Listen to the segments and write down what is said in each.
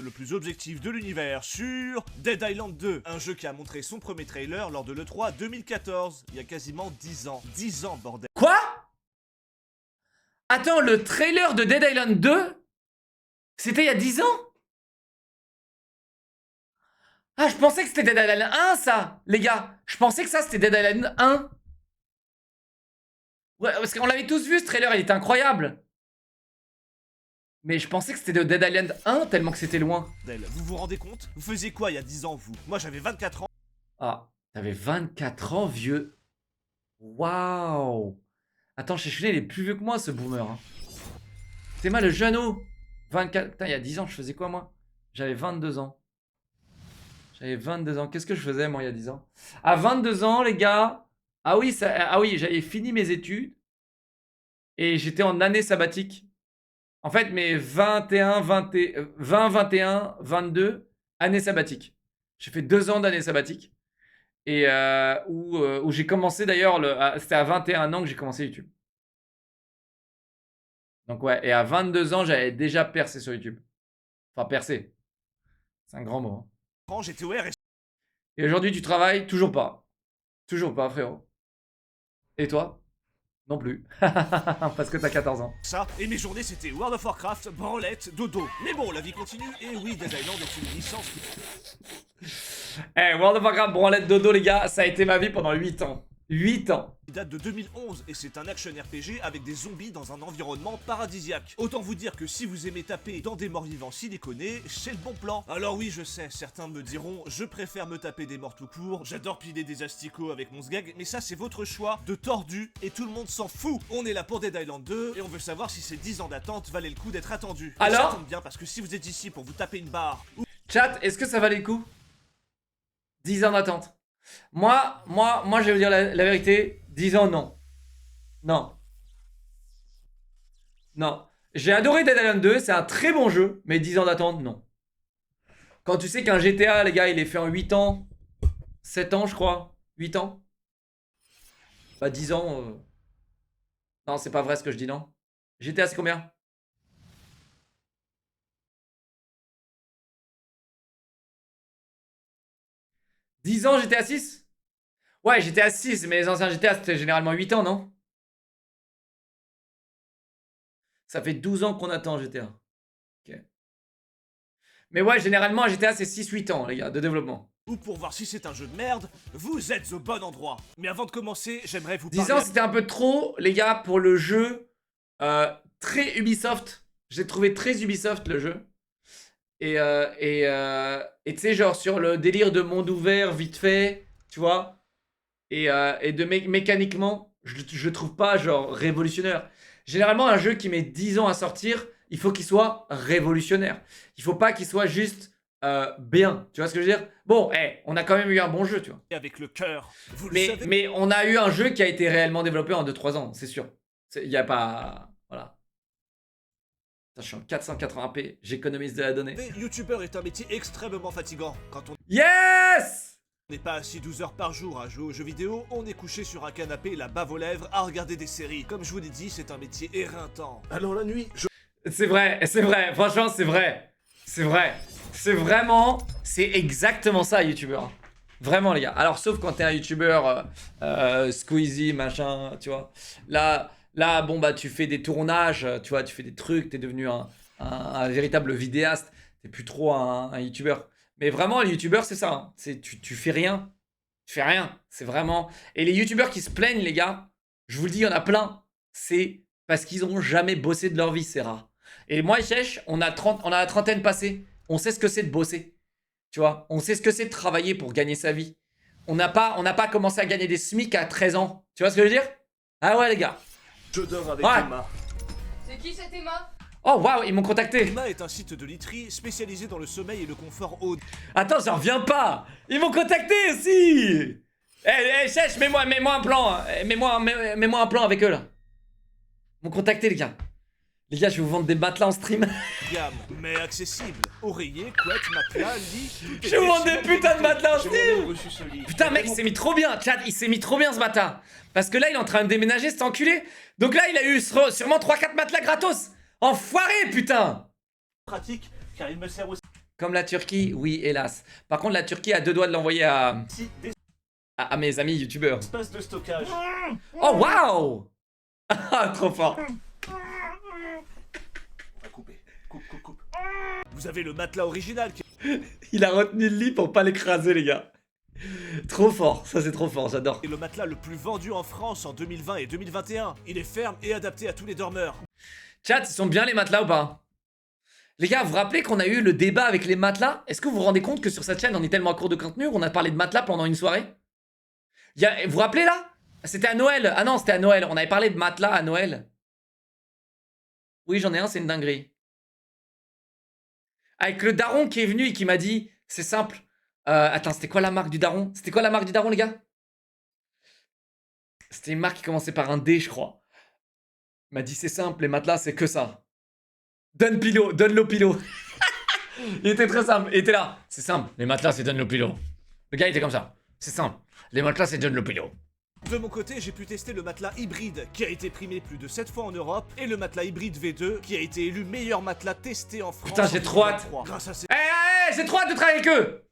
le plus objectif de l'univers sur Dead Island 2, un jeu qui a montré son premier trailer lors de l'E3 2014, il y a quasiment 10 ans. 10 ans, bordel. Quoi? Attends, le trailer de Dead Island 2, c'était il y a 10 ans? Ah, je pensais que c'était Dead Island 1, ça, les gars. Je pensais que ça, c'était Dead Island 1. Ouais, parce qu'on l'avait tous vu, ce trailer, il était incroyable. Mais je pensais que c'était de Dead Island 1, tellement que c'était loin. Vous vous rendez compte? Vous faisiez quoi il y a 10 ans, vous? Moi, j'avais 24 ans. Ah, t'avais 24 ans, vieux. Waouh. Attends, Chechounet, il est plus vieux que moi, ce boomer. Hein. C'est moi, le jeune 24... Putain, il y a 10 ans, je faisais quoi, moi? J'avais 22 ans. J'avais 22 ans. Qu'est-ce que je faisais, moi, il y a 10 ans? À 22 ans, les gars... Ah oui, j'avais fini mes études. Et j'étais en année sabbatique. En fait, mes 21, 20, 20, 21, 22, année sabbatique. J'ai fait 2 ans d'année sabbatique. Et où j'ai commencé d'ailleurs, c'était à 21 ans que j'ai commencé YouTube. Donc ouais, et à 22 ans, j'avais déjà percé sur YouTube. Enfin, percé. C'est un grand mot. Hein. J'étais au RS. Et aujourd'hui, tu travailles? Toujours pas. Toujours pas, frérot. Et toi? Non plus. Parce que t'as 14 ans. Ça, et mes journées c'était World of Warcraft, branlette, dodo. Mais bon, la vie continue, et oui, Dead Island est une licence. Eh, World of Warcraft, branlette, dodo, les gars, ça a été ma vie pendant 8 ans. 8 ans. Il date de 2011 et c'est un action RPG avec des zombies dans un environnement paradisiaque. Autant vous dire que si vous aimez taper dans des morts-vivants siliconés, c'est le bon plan. Alors oui, je sais, certains me diront, je préfère me taper des morts tout court, j'adore piler des asticots avec mon sgag, mais ça c'est votre choix de tordu et tout le monde s'en fout. On est là pour Dead Island 2 et on veut savoir si ces 10 ans d'attente valaient le coup d'être attendus. Et alors ça tombe bien parce que si vous êtes ici pour vous taper une barre... Chat, est-ce que ça valait le coup? 10 ans d'attente. Moi, je vais vous dire la vérité. 10 ans, non. Non. Non. J'ai adoré Dead Island 2, c'est un très bon jeu, mais 10 ans d'attente, non. Quand tu sais qu'un GTA, les gars, il est fait en 8 ans, 7 ans, je crois. 8 ans. Bah, 10 ans. Non, c'est pas vrai ce que je dis, non. GTA, c'est combien? « 10 ans, GTA 6 ?» Ouais, GTA 6, mais les anciens GTA, c'était généralement 8 ans, non? Ça fait 12 ans qu'on attend GTA. Ok. Mais ouais, généralement, un GTA, c'est 6-8 ans, les gars, de développement. Ou pour voir si c'est un jeu de merde, vous êtes au bon endroit. Mais avant de commencer, j'aimerais vous 10 parler... ans, c'était un peu trop, les gars, pour le jeu. Très Ubisoft. J'ai trouvé très Ubisoft, le jeu. Et tu sais, genre, sur le délire de monde ouvert, vite fait, tu vois. Et de mécaniquement, je trouve pas, genre, révolutionnaire. Généralement, un jeu qui met 10 ans à sortir, il faut qu'il soit révolutionnaire. Il faut pas qu'il soit juste bien. Tu vois ce que je veux dire? Bon, on a quand même eu un bon jeu, tu vois. Avec le cœur, vous le Mais, savez. mais on a eu un jeu qui a été réellement développé en 2-3 ans, c'est sûr. Il n'y a pas... Voilà. Je suis en 480p, j'économise de la donnée. YouTubeur est un métier extrêmement fatigant. Quand on Yes! n'est pas assis 12 heures par jour à jouer aux jeux vidéo, on est couché sur un canapé, la bave aux lèvres, à regarder des séries. Comme je vous l'ai dit, c'est un métier éreintant. Alors la nuit, C'est vrai, franchement c'est vrai. C'est vrai. C'est vraiment, c'est exactement ça, youtubeur. Vraiment les gars. Alors sauf quand t'es un youtubeur Squeezie, machin, tu vois. Là, bon bah tu fais des tournages, tu vois, tu fais des trucs, t'es devenu un véritable vidéaste. T'es plus trop un youtubeur. Mais vraiment, les youtubeurs, c'est ça. Hein. Tu fais rien. Tu fais rien. C'est vraiment... Et les youtubeurs qui se plaignent, les gars, je vous le dis, il y en a plein. C'est parce qu'ils n'ont jamais bossé de leur vie, c'est rare. Et moi et Chech, on a la trentaine passée. On sait ce que c'est de bosser. Tu vois, on sait ce que c'est de travailler pour gagner sa vie. On n'a pas commencé à gagner des SMIC à 13 ans. Tu vois ce que je veux dire? Ah ouais, les gars. je dors avec Ouais. Emma. C'est qui cette Emma? Oh waouh, ils m'ont contacté. Emma est un site de literie spécialisé dans le sommeil et le confort haut. Attends, j'en reviens pas. Ils m'ont contacté aussi. Chech, mets-moi un plan. Mets-moi un plan avec eux là. Ils m'ont contacté les gars. Les gars, je vais vous vendre des matelas en stream. Gamme, mais accessible. Oreiller, couette, matelas, lit, tout est Je vais vous vendre des flexible. putains de matelas en J'ai stream. moi-même reçu ce lit. Putain, mec, il s'est mis trop bien. Chat, il s'est mis trop bien ce matin. Parce que là, il est en train de déménager, cet enculé. Donc là, il a eu sûrement 3-4 matelas gratos. Enfoiré, putain. Pratique, car il me sert aussi. Comme la Turquie, oui, hélas. Par contre, la Turquie a deux doigts de l'envoyer à mes amis youtubeurs. Espace de stockage. Oh, waouh. Ah, trop fort. On va couper. Coupe. Vous avez le matelas original qui Il a retenu le lit pour pas l'écraser, les gars. Trop fort, ça c'est trop fort, j'adore. est le matelas le plus vendu en France en 2020 et 2021. Il est ferme et adapté à tous les dormeurs. Chat, ils sont bien les matelas ou pas? Les gars, vous vous rappelez qu'on a eu le débat avec les matelas? Est-ce que vous vous rendez compte que sur cette chaîne, on est tellement à court de contenu, on a parlé de matelas pendant une soirée? Vous vous rappelez là? C'était à Noël. Ah non, c'était à Noël. On avait parlé de matelas à Noël. Oui, j'en ai un, c'est une dinguerie. Avec le daron qui est venu et qui m'a dit, c'est simple. Attends, c'était quoi la marque du daron? C'était quoi la marque du daron, les gars? C'était une marque qui commençait par un D, je crois. Il m'a dit, c'est simple, les matelas, c'est que ça. Dunpillow, Dunlopillow. Il était très simple. Il était là. C'est simple, les matelas, c'est Dunlopillow. Le gars, il était comme ça. C'est simple, les matelas, c'est Dunlopillow. De mon côté, j'ai pu tester le matelas hybride qui a été primé plus de 7 fois en Europe et le matelas hybride V2 qui a été élu meilleur matelas testé en France. Putain, j'ai en trop hâte. 2023. Grâce à ces J'ai trop hâte de travailler avec eux.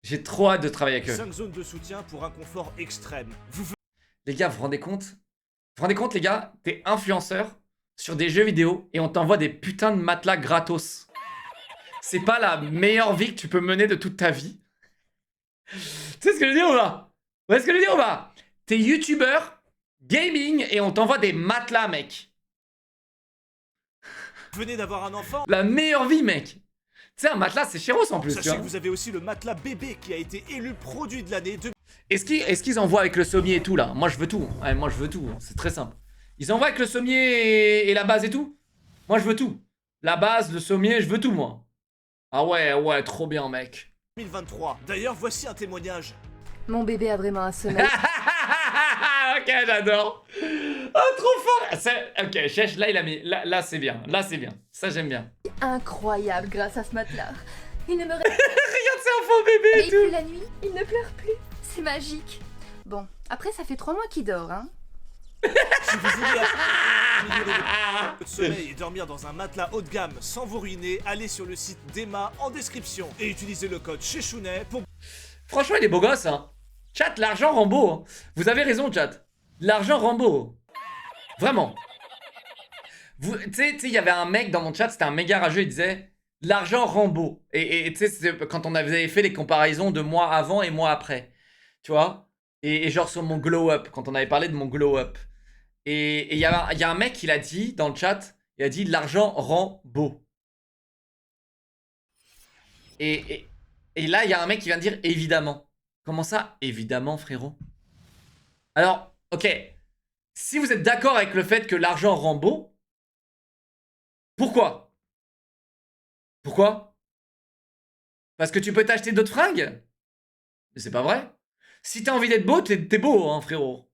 J'ai trop hâte de travailler avec eux. 5 zones de soutien pour un confort extrême. Les gars, vous vous rendez compte? Vous vous rendez compte, les gars? T'es influenceur sur des jeux vidéo et on t'envoie des putains de matelas gratos. C'est pas la meilleure vie que tu peux mener de toute ta vie. Tu sais ce que je veux dire ou pas? Vous voyez ce que je veux dire ou pas? T'es youtubeur, gaming et on t'envoie des matelas, mec. Vous venez d'avoir un enfant. La meilleure vie, mec. Tu sais, un matelas, c'est chéros en plus, tu Sachez vois. que vous avez aussi le matelas bébé qui a été élu produit de l'année. Est-ce qu'ils envoient avec le sommier et tout, là? Moi, je veux tout. Ouais, moi, je veux tout. C'est très simple. Ils envoient avec le sommier et la base et tout? Moi, je veux tout. La base, le sommier, je veux tout, moi. Ah ouais, trop bien, mec. 2023. D'ailleurs, voici un témoignage. Mon bébé a vraiment un sommeil. Ok, j'adore. Oh, trop fort. Ok, Chèche, là, il a mis... Là, c'est bien. Là, c'est bien. Ça, j'aime bien. Incroyable grâce à ce matelas. Il ne me Regarde, c'est un faux bébé et réveille tout. plus la nuit, il ne pleure plus. C'est magique. Bon, après ça fait 3 mois qu'il dort, hein. Si vous voulez améliorer votre sommeil et dormir dans un matelas haut de gamme sans vous ruiner, allez sur le site d'Emma en description et utilisez le code CHECHOUNET pour... Franchement, il est beau gosse, hein. Chat, l'argent rend beau. Hein. Vous avez raison, chat. L'argent rend beau. Vraiment. Tu sais, il y avait un mec dans mon chat, c'était un méga rageux, il disait « L'argent rend beau ». Et tu sais, quand on avait fait les comparaisons de mois avant et mois après. Tu vois, et genre sur mon glow up, quand on avait parlé de mon glow up. Et il y a un mec qui l'a dit dans le chat, il a dit l'argent rend beau. Et là, il y a un mec qui vient de dire évidemment. Comment ça, évidemment, frérot? Alors, ok. Si vous êtes d'accord avec le fait que l'argent rend beau, pourquoi? Pourquoi? Parce que tu peux t'acheter d'autres fringues? Mais c'est pas vrai. Si t'as envie d'être beau, t'es beau, hein, frérot.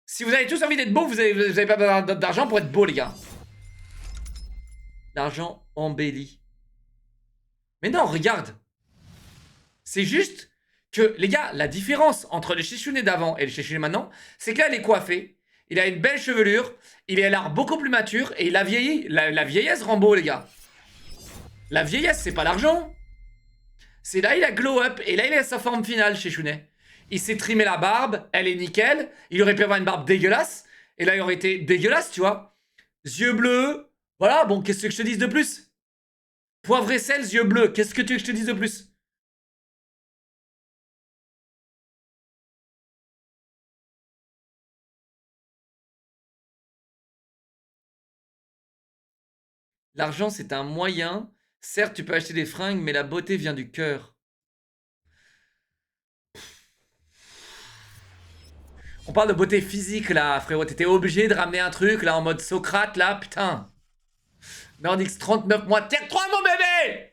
Si vous avez tous envie d'être beau, vous avez pas besoin d'argent pour être beau, les gars. L'argent embellit. Mais non, regarde. C'est juste que, les gars, la différence entre le Chichounet d'avant et le Chichounet maintenant, c'est que là, il est coiffé, il a une belle chevelure, il a l'air beaucoup plus mature et il a vieilli. La vieillesse rend beau, les gars. La vieillesse, c'est pas l'argent. C'est là, il a glow up et là, il a sa forme finale, Chichounet. Il s'est trimé la barbe, elle est nickel. Il aurait pu avoir une barbe dégueulasse. Et là, il aurait été dégueulasse, tu vois. Yeux bleus. Voilà, bon, qu'est-ce que je te dise de plus? Poivre et sel, yeux bleus. Qu'est-ce que tu veux que je te dise de plus? L'argent, c'est un moyen. Certes, tu peux acheter des fringues, mais la beauté vient du cœur. On parle de beauté physique, là, frérot. T'étais obligé de ramener un truc, là, en mode Socrate, là, putain. Nordix, 39 mois. Tiens, 3 mon bébé!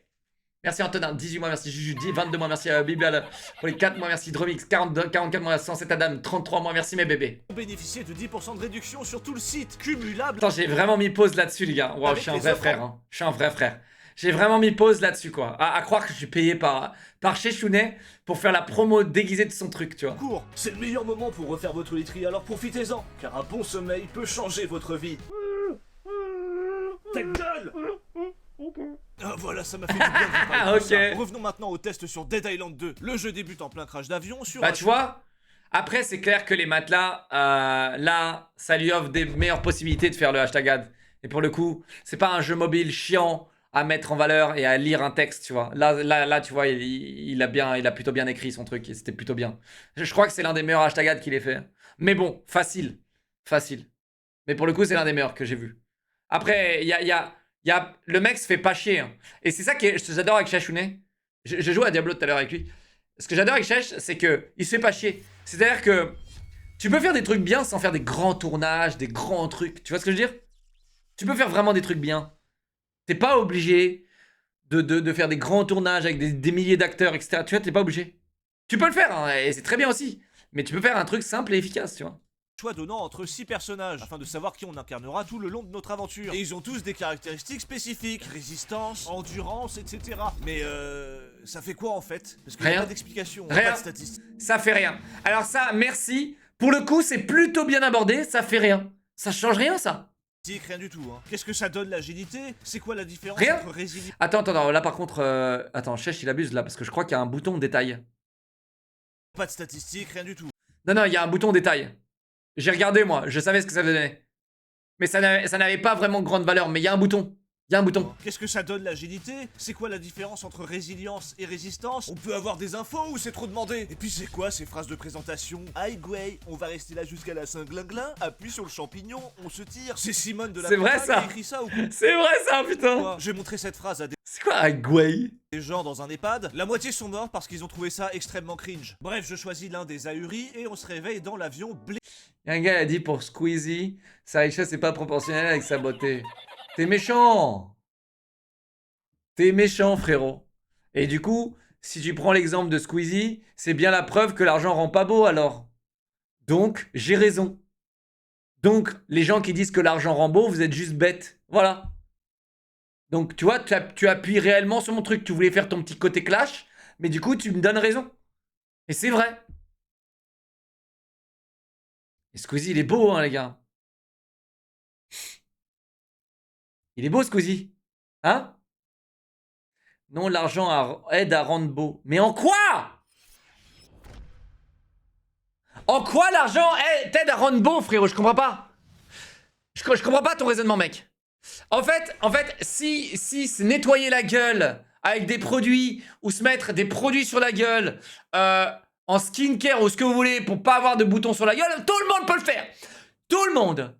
Merci Antonin, 18 mois, merci Juju, 22 mois, merci Biblal pour les 4 mois, merci Dromix, 44 mois, 107 Adam, 33 mois, merci mes bébés. Bénéficier de 10% de réduction sur tout le site, cumulable. Attends, j'ai vraiment mis pause là-dessus, les gars. Waouh, je suis un vrai frère, hein. Je suis un vrai frère. J'ai vraiment mis pause là-dessus, quoi. À croire que je suis payé par Chechounet pour faire la promo déguisée de son truc, tu vois. Cours, c'est le meilleur moment pour refaire votre literie, alors profitez-en, car un bon sommeil peut changer votre vie. Ta gueule! Ah voilà, ça m'a fait du bien de vous parler de Ok. tout ça. Revenons maintenant au test sur Dead Island 2. Le jeu débute en plein crash d'avion sur... Bah un- tu vois, après c'est clair que les matelas, là, ça lui offre des meilleures possibilités de faire le hashtag ad. Et pour le coup, c'est pas un jeu mobile chiant à mettre en valeur et à lire un texte, tu vois. Là, tu vois, il a plutôt bien écrit son truc et c'était plutôt bien. Je crois que c'est l'un des meilleurs hashtag ads qu'il ait fait. Mais bon, facile. Facile. Mais pour le coup, c'est l'un des meilleurs que j'ai vu. Après, le mec se fait pas chier, hein. Et c'est ça que j'adore avec Shashune. J'ai joué à Diablo tout à l'heure avec lui. Ce que j'adore avec Shash, c'est que il se fait pas chier. C'est-à-dire que tu peux faire des trucs bien sans faire des grands tournages, des grands trucs. Tu vois ce que je veux dire? Tu peux faire vraiment des trucs bien. T'es pas obligé de faire des grands tournages avec des milliers d'acteurs, etc. Tu vois, t'es pas obligé. Tu peux le faire, hein, et c'est très bien aussi. Mais tu peux faire un truc simple et efficace, tu vois. choix donnant entre 6 personnages, afin de savoir qui on incarnera tout le long de notre aventure. Et ils ont tous des caractéristiques spécifiques, résistance, endurance, etc. Mais ça fait quoi en fait? Parce qu'il n'y a Rien. pas d'explication, Rien. pas de statistiques. Ça fait rien. Alors ça, merci. Pour le coup, c'est plutôt bien abordé, ça fait rien. Ça change rien, ça. Rien du tout, hein. Qu'est-ce que ça donne l'agilité? C'est quoi la différence Rien. entre résilience? Attends, là par contre... Attends, Chèche, il abuse là, parce que je crois qu'il y a un bouton détail. Pas de statistiques, rien du tout. Non, il y a un bouton détail. J'ai regardé, moi, je savais ce que ça donnait. Mais ça n'avait pas vraiment grande valeur, mais il y a un bouton. Il y a un bouton. Qu'est-ce que ça donne l'agilité? C'est quoi la différence entre résilience et résistance? On peut avoir des infos ou c'est trop demandé? Et puis c'est quoi ces phrases de présentation? Aïe Gwei, on va rester là jusqu'à la Saint-Glinglin, appuie sur le champignon, on se tire. C'est Simone de la C'est vrai, Montagne ça. qui a écrit ça ou quoi? C'est vrai ça, putain. J'ai montré cette phrase à C'est quoi Agway? des gens dans un EHPAD. La moitié sont morts parce qu'ils ont trouvé ça extrêmement cringe. Bref, je choisis l'un des ahuris et on se réveille dans l'avion blé. Y a un gars qui a dit pour Squeezie, sa richesse n'est pas proportionnelle avec sa beauté. T'es méchant. T'es méchant, frérot. Et du coup, si tu prends l'exemple de Squeezie, c'est bien la preuve que l'argent rend pas beau alors. Donc, j'ai raison. Donc, les gens qui disent que l'argent rend beau, vous êtes juste bêtes. Voilà. Donc, tu vois, tu appuies réellement sur mon truc. Tu voulais faire ton petit côté clash, mais du coup, tu me donnes raison. Et c'est vrai. Et Squeezie, il est beau, hein, les gars. Il est beau, Squeezie. Hein? Non, l'argent aide à rendre beau. Mais en quoi? En quoi l'argent t'aide à rendre beau, frérot? Je comprends pas. Je comprends pas ton raisonnement, mec. En fait, si se nettoyer la gueule avec des produits ou se mettre des produits sur la gueule en skincare ou ce que vous voulez pour pas avoir de boutons sur la gueule, tout le monde peut le faire. Tout le monde.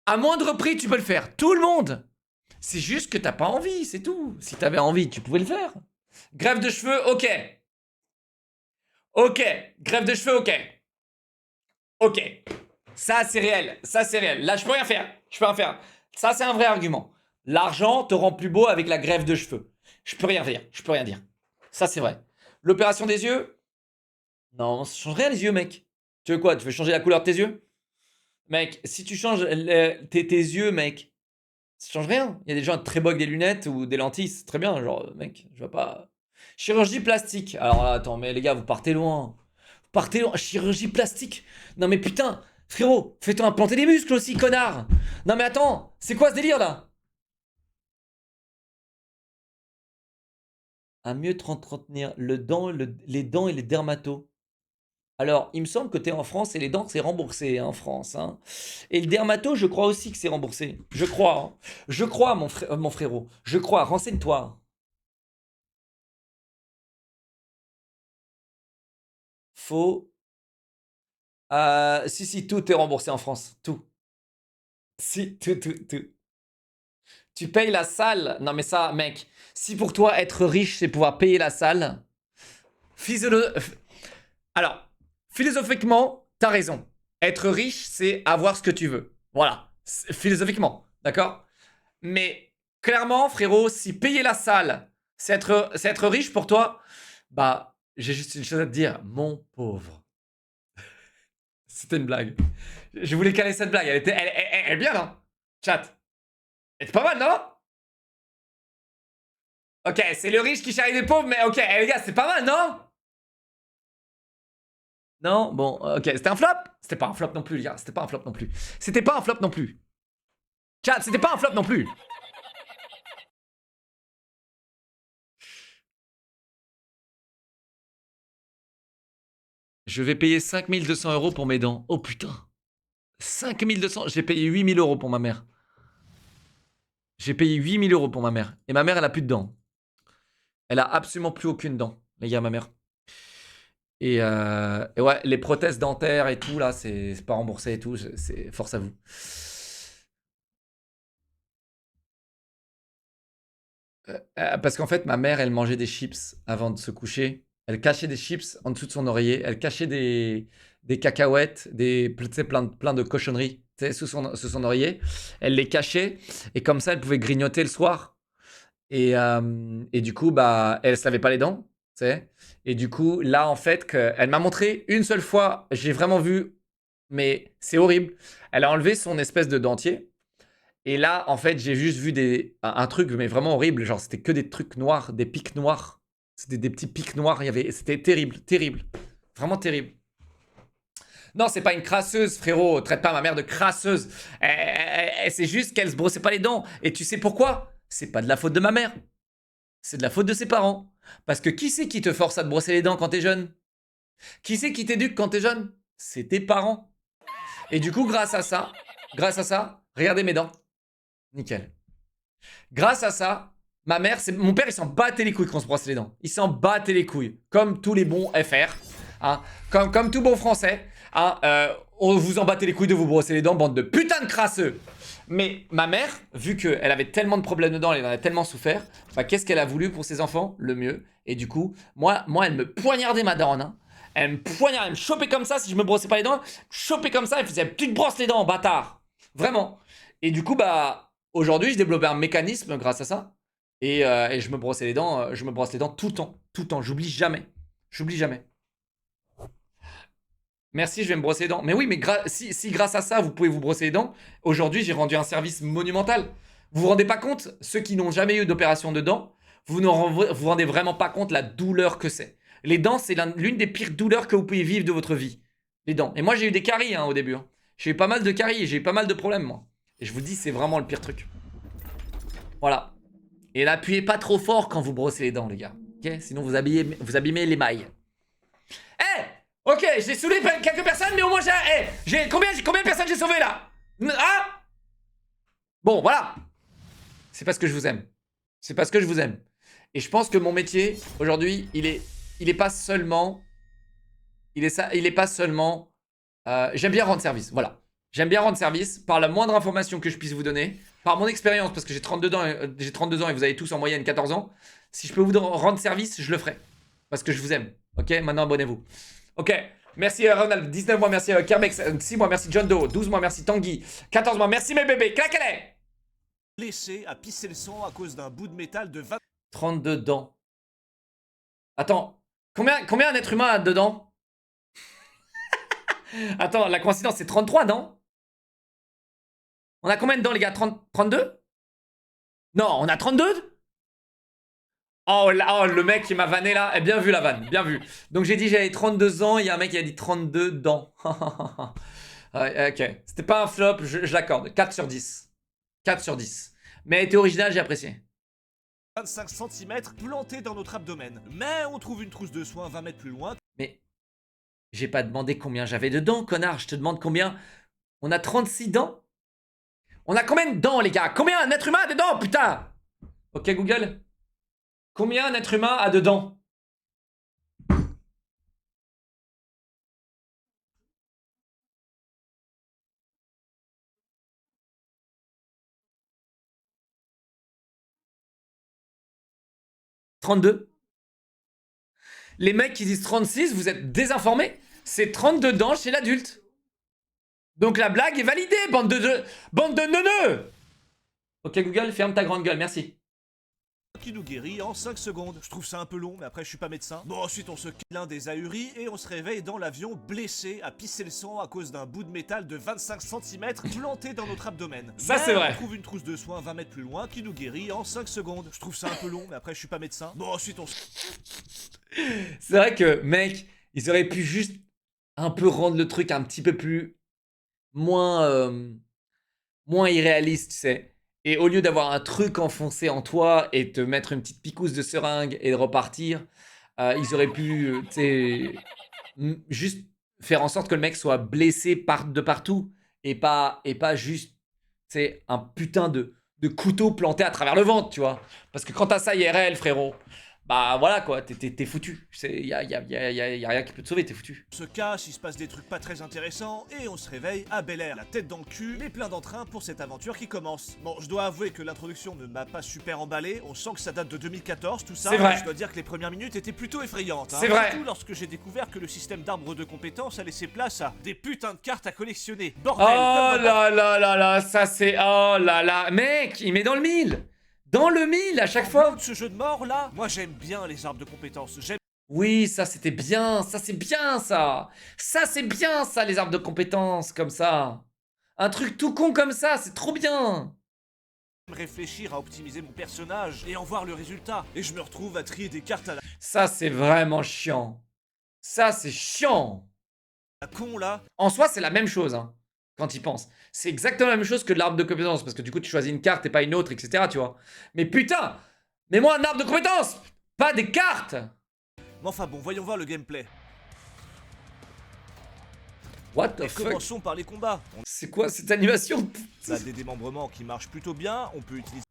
À moindre prix, tu peux le faire. Tout le monde. C'est juste que t'as pas envie, c'est tout. Si t'avais envie, tu pouvais le faire. Grève de cheveux, ok. Ok. Grève de cheveux, ok. Ok. Ça, c'est réel. Ça, c'est réel. Là, je peux rien faire. Je peux rien faire. Ça, c'est un vrai argument. L'argent te rend plus beau avec la grève de cheveux. Je peux rien dire. Je peux rien dire. Ça, c'est vrai. L'opération des yeux? Non, ça change rien les yeux, mec. Tu veux quoi? Tu veux changer la couleur de tes yeux? Mec, si tu changes tes yeux, mec, ça change rien. Il y a des gens très beaux avec des lunettes ou des lentilles, c'est très bien. Genre, mec, je vois pas. Chirurgie plastique. Alors là, attends, mais les gars, vous partez loin. Vous partez loin. Chirurgie plastique. Non, mais putain, frérot, fais-toi implanter des muscles aussi, connard. Non, mais attends, c'est quoi ce délire là? À mieux te entretenir les dents et les dermatos. Alors, il me semble que t'es en France et les dents, c'est remboursé en France. Hein. Et le dermato, je crois aussi que c'est remboursé. Je crois. Hein. Je crois, mon frérot. Je crois. Renseigne-toi. Faux. Si, tout est remboursé en France. Tout. Si, tout. Tu payes la salle. Non, mais ça, mec. Si pour toi, être riche, c'est pouvoir payer la salle. Alors. Philosophiquement, t'as raison. Être riche, c'est avoir ce que tu veux. Voilà. Philosophiquement, d'accord? Mais clairement, frérot, si payer la salle, c'est être riche pour toi, bah, j'ai juste une chose à te dire, mon pauvre. C'était une blague. Je voulais caler cette blague. Elle est bien, non? Chat. Elle est pas mal, non? Ok, c'est le riche qui charrie les pauvres, mais ok, les gars, c'est pas mal, non? Non, bon, ok, c'était un flop? C'était pas un flop non plus, les gars, c'était pas un flop non plus. C'était pas un flop non plus. Chat, c'était pas un flop non plus. Je vais payer 5200 € pour mes dents. Oh putain. 5200. J'ai payé 8000 € pour ma mère. J'ai payé 8000 € pour ma mère. Et ma mère, elle a plus de dents. Elle a absolument plus aucune dent, les gars, ma mère. Et ouais, les prothèses dentaires et tout, là, c'est pas remboursé et tout. C'est force à vous. Parce qu'en fait, ma mère, elle mangeait des chips avant de se coucher. Elle cachait des chips en dessous de son oreiller. Elle cachait des cacahuètes, tu sais, plein de cochonneries, tu sais, sous son oreiller. Elle les cachait. Et comme ça, elle pouvait grignoter le soir. Et du coup, bah, elle se lavait pas les dents, tu sais. Et du coup, là, en fait, elle m'a montré une seule fois. J'ai vraiment vu, mais c'est horrible. Elle a enlevé son espèce de dentier. Et là, en fait, j'ai juste vu un truc, mais vraiment horrible. Genre, c'était que des trucs noirs, des pics noirs. C'était des petits pics noirs. C'était terrible, terrible. Vraiment terrible. Non, c'est pas une crasseuse, frérot. Traite pas ma mère de crasseuse. C'est juste qu'elle se brossait pas les dents. Et tu sais pourquoi? C'est pas de la faute de ma mère. C'est de la faute de ses parents. Parce que qui c'est qui te force à te brosser les dents quand t'es jeune? Qui c'est qui t'éduque quand t'es jeune? C'est tes parents. Et du coup, grâce à ça, regardez mes dents. Nickel. Grâce à ça, ma mère, mon père, il s'en battait les couilles quand on se brossait les dents. Il s'en battait les couilles. Comme tous les bons FR. Hein, comme tout bon français. Hein, on vous en battait les couilles de vous brosser les dents, bande de putain de crasseux. Mais ma mère, vu qu'elle avait tellement de problèmes dedans, elle en avait tellement souffert, bah, qu'est-ce qu'elle a voulu pour ses enfants? Le mieux. Et du coup, moi elle me poignardait ma dent, hein. Elle me poignardait, elle me chopait comme ça si je me brossais pas les dents. Chopait comme ça, elle faisait tu te brosses les dents, bâtard. Vraiment. Et du coup, bah, aujourd'hui, j'ai développé un mécanisme grâce à ça. Et je me brossais les dents, je me brosse les dents tout le temps. Tout le temps. J'oublie jamais. J'oublie jamais. Merci, je vais me brosser les dents. Mais oui, mais si grâce à ça, vous pouvez vous brosser les dents, aujourd'hui, j'ai rendu un service monumental. Vous vous rendez pas compte, ceux qui n'ont jamais eu d'opération de dents, vous vous rendez vraiment pas compte la douleur que c'est. Les dents, c'est l'une des pires douleurs que vous pouvez vivre de votre vie. Les dents. Et moi, j'ai eu des caries hein, au début. Hein. J'ai eu pas mal de caries, j'ai eu pas mal de problèmes, moi. Et je vous dis, c'est vraiment le pire truc. Voilà. Et n'appuyez pas trop fort quand vous brossez les dents, les gars. Ok? Sinon, vous abîmez les mailles. Eh! Ok, j'ai saoulé quelques personnes, mais au moins j'ai combien de personnes j'ai sauvé là? Ah! Bon, voilà. C'est parce que je vous aime. C'est parce que je vous aime. Et je pense que mon métier aujourd'hui, il est pas seulement, j'aime bien rendre service. Voilà, j'aime bien rendre service par la moindre information que je puisse vous donner, par mon expérience, parce que j'ai 32 ans et vous avez tous en moyenne 14 ans. Si je peux vous rendre service, je le ferai parce que je vous aime. Ok, maintenant abonnez-vous. Ok, merci Ronald, 19 mois, merci Kerbex, 6 mois, merci John Doe, 12 mois, merci Tanguy, 14 mois, merci mes bébés, claquez-les. Blessé à pisser le sang à cause d'un bout de métal de 20... 32 dents. Attends, combien un être humain a dedans? Attends, la coïncidence c'est 33, non? On a combien de dents les gars? 32? Non, on a 32? Oh, le mec qui m'a vanné là, bien vu la vanne, bien vu. Donc j'ai dit j'avais 32 ans, il y a un mec qui a dit 32 dents. Ok, c'était pas un flop, je l'accorde. 4 sur 10. 4 sur 10. Mais elle était originale, j'ai apprécié. 25 cm plantés dans notre abdomen. Mais on trouve une trousse de soins 20 mètres plus loin. Mais j'ai pas demandé combien j'avais de dents, connard. Je te demande combien. On a 36 dents? On a combien de dents, les gars? Combien un être humain a de dents, putain? Ok, Google. Combien un être humain a de dents? « 32. Les mecs qui disent 36, vous êtes désinformés. C'est 32 dents chez l'adulte. Donc la blague est validée, bande de neuneux. Ok Google, ferme ta grande gueule, merci. Qui nous guérit en 5 secondes. Je trouve ça un peu long, mais après je suis pas médecin. Bon, ensuite on se câlin des ahuris et on se réveille dans l'avion blessé à pisser le sang à cause d'un bout de métal de 25 cm planté dans notre abdomen. Ça c'est vrai. On trouve une trousse de soins 20 mètres plus loin qui nous guérit en 5 secondes. Je trouve ça un peu long, mais après je suis pas médecin. Bon, ensuite on se... C'est vrai que, mec, ils auraient pu juste un peu rendre le truc un petit peu plus... moins irréaliste, tu sais. Et au lieu d'avoir un truc enfoncé en toi et te mettre une petite picouse de seringue et de repartir, ils auraient pu, tu sais, juste faire en sorte que le mec soit blessé de partout et pas juste, c'est un putain de couteau planté à travers le ventre, tu vois. Parce que quand t'as ça IRL, frérot, bah voilà quoi, t'es foutu. Il y a rien qui peut te sauver, t'es foutu. On se cache, il se passe des trucs pas très intéressants, et on se réveille à Bel Air, la tête dans le cul, mais plein d'entrain pour cette aventure qui commence. Bon, je dois avouer que l'introduction ne m'a pas super emballé, on sent que ça date de 2014, tout ça. C'est vrai. Et je dois dire que les premières minutes étaient plutôt effrayantes. C'est vrai. Surtout lorsque j'ai découvert que le système d'arbre de compétences a laissé place à des putains de cartes à collectionner. Oh Bordel, comme dans là là là là, ça c'est... Oh là là, mec, il met dans le mille. Dans le mille à chaque fois. de ce jeu de mort là, moi j'aime bien les arbres de compétences, j'aime Oui, ça c'était bien, ça c'est bien ça. Ça c'est bien ça, les arbres de compétences comme ça. Un truc tout con comme ça, c'est trop bien. réfléchir à optimiser mon personnage et en voir le résultat. Et je me retrouve à trier des cartes à Ça c'est vraiment chiant. Ça c'est chiant. la con là. En soi, c'est la même chose, hein, quand il pense. C'est exactement la même chose que de l'arbre de compétences, parce que du coup, tu choisis une carte et pas une autre, etc., tu vois. Mais putain, mets-moi un arbre de compétences, pas des cartes. Mais enfin bon, voyons voir le gameplay. What the Et fuck? commençons par les combats. C'est quoi cette animation? On a des démembrements qui marchent plutôt bien, on peut utiliser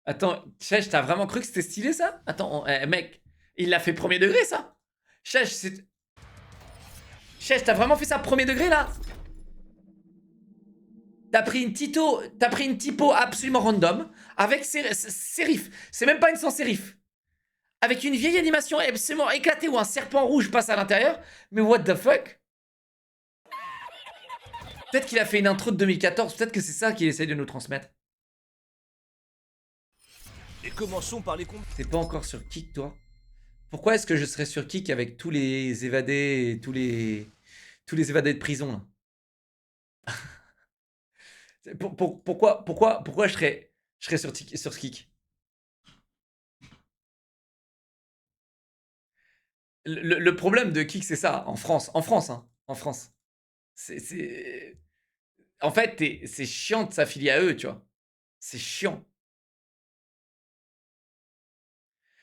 Attends, Chèche, t'as vraiment cru que c'était stylé, ça? Attends, mec, il l'a fait premier degré, ça? Chèche, c'est... Chèche, t'as vraiment fait ça premier degré, là? T'as pris une typo absolument random, avec sérif. C'est même pas une sans sérif. Avec une vieille animation absolument éclatée où un serpent rouge passe à l'intérieur. Mais what the fuck? Peut-être qu'il a fait une intro de 2014, peut-être que c'est ça qu'il essaye de nous transmettre. Et commençons par les combats. T'es pas encore sur Kick, toi? Pourquoi est-ce que je serais sur Kick avec tous les évadés, tous les évadés de prison, là? Pourquoi je serais sur Kick? Le problème de Kick, c'est ça, en France, hein, en France. En fait, c'est chiant de s'affilier à eux, tu vois. C'est chiant.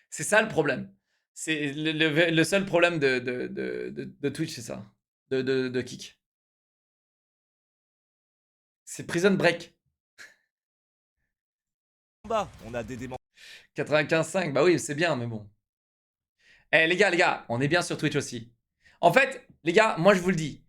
C'est ça le problème. C'est le seul problème de Twitch, c'est ça. De Kick. C'est Prison Break. On a des démembrements 95.5, bah oui, c'est bien, mais bon. Eh les gars, on est bien sur Twitch aussi. En fait, les gars, moi je vous le dis.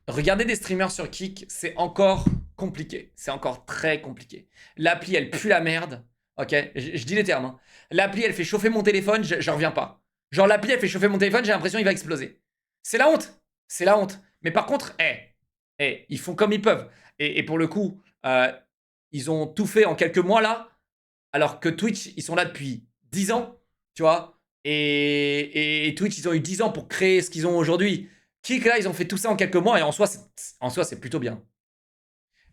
Regarder des streamers sur Kick, c'est encore compliqué. C'est encore très compliqué. L'appli, elle pue la merde. Ok, je dis les termes. Hein. L'appli, elle fait chauffer mon téléphone, j'en reviens pas. Genre, l'appli, elle fait chauffer mon téléphone, j'ai l'impression qu'il va exploser. C'est la honte. C'est la honte. Mais par contre, ils font comme ils peuvent. Et pour le coup, ils ont tout fait en quelques mois là. Alors que Twitch, ils sont là depuis 10 ans, tu vois. Et Twitch, ils ont eu 10 ans pour créer ce qu'ils ont aujourd'hui. Kick, là, ils ont fait tout ça en quelques mois et en soi, c'est plutôt bien.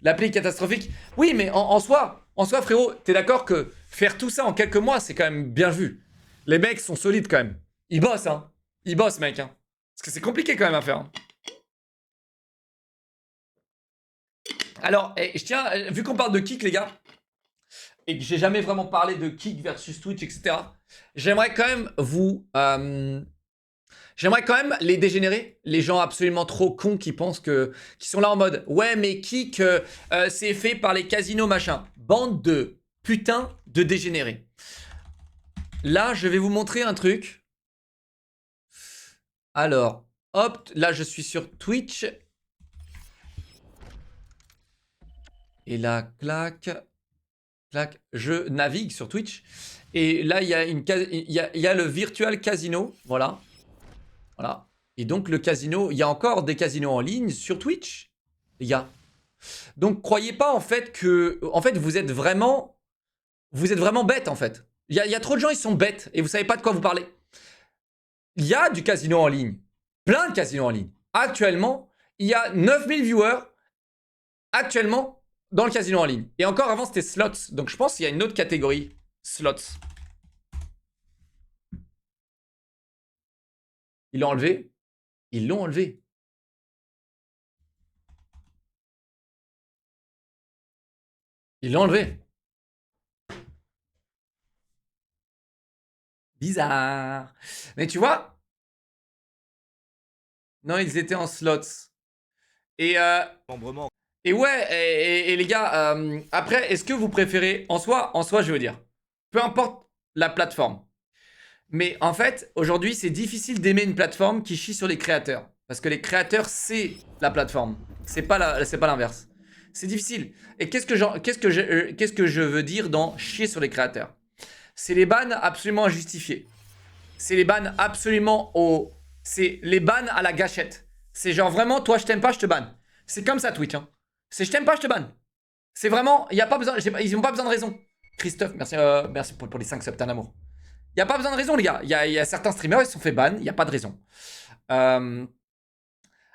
L'appli catastrophique. Oui, mais en soi, frérot, t'es d'accord que faire tout ça en quelques mois, c'est quand même bien vu. Les mecs sont solides quand même. Ils bossent, hein. Ils bossent, mec. Hein. Parce que c'est compliqué quand même à faire. Hein. Alors, je tiens, vu qu'on parle de Kick, les gars, et que j'ai jamais vraiment parlé de Kick versus Twitch, etc., j'aimerais quand même j'aimerais quand même les dégénérer, les gens absolument trop cons qui pensent qui sont là en mode ouais mais Kick c'est fait par les casinos machin. Bande de putain de dégénérés. Là je vais vous montrer un truc. Alors hop, là je suis sur Twitch. Et là clac, clac, je navigue sur Twitch. Et là il y a le virtual casino, voilà. Voilà. Et donc le casino, il y a encore des casinos en ligne sur Twitch, les gars. Donc croyez pas en fait que, en fait vous êtes vraiment bêtes en fait. Il y a trop de gens, ils sont bêtes et vous savez pas de quoi vous parlez. Il y a du casino en ligne, plein de casinos en ligne. Actuellement, il y a 9000 viewers actuellement dans le casino en ligne. Et encore avant c'était slots, donc je pense qu'il y a une autre catégorie slots. Ils l'ont enlevé. Ils l'ont enlevé. Ils l'ont enlevé. Bizarre. Mais tu vois, Non, ils étaient en slots. Et, Membrement. et ouais, et les gars, après, est-ce que vous préférez... En soi, je veux dire, peu importe la plateforme. Mais en fait, aujourd'hui, c'est difficile d'aimer une plateforme qui chie sur les créateurs. Parce que les créateurs, c'est la plateforme. C'est pas l'inverse. C'est difficile. Et qu'est-ce que je veux dire dans chier sur les créateurs? C'est les bans absolument injustifiés. C'est les bans absolument au... C'est les bans à la gâchette. C'est genre vraiment, toi, je t'aime pas, je te banne. C'est comme ça, Twitch. Hein. C'est je t'aime pas, je te banne. C'est vraiment... Y a pas besoin, ils n'ont pas besoin de raison. Christophe, merci pour les 5 subs, t'es un amour. Il n'y a pas besoin de raison, les gars. Il y a certains streamers, ils se sont fait ban. Il n'y a pas de raison.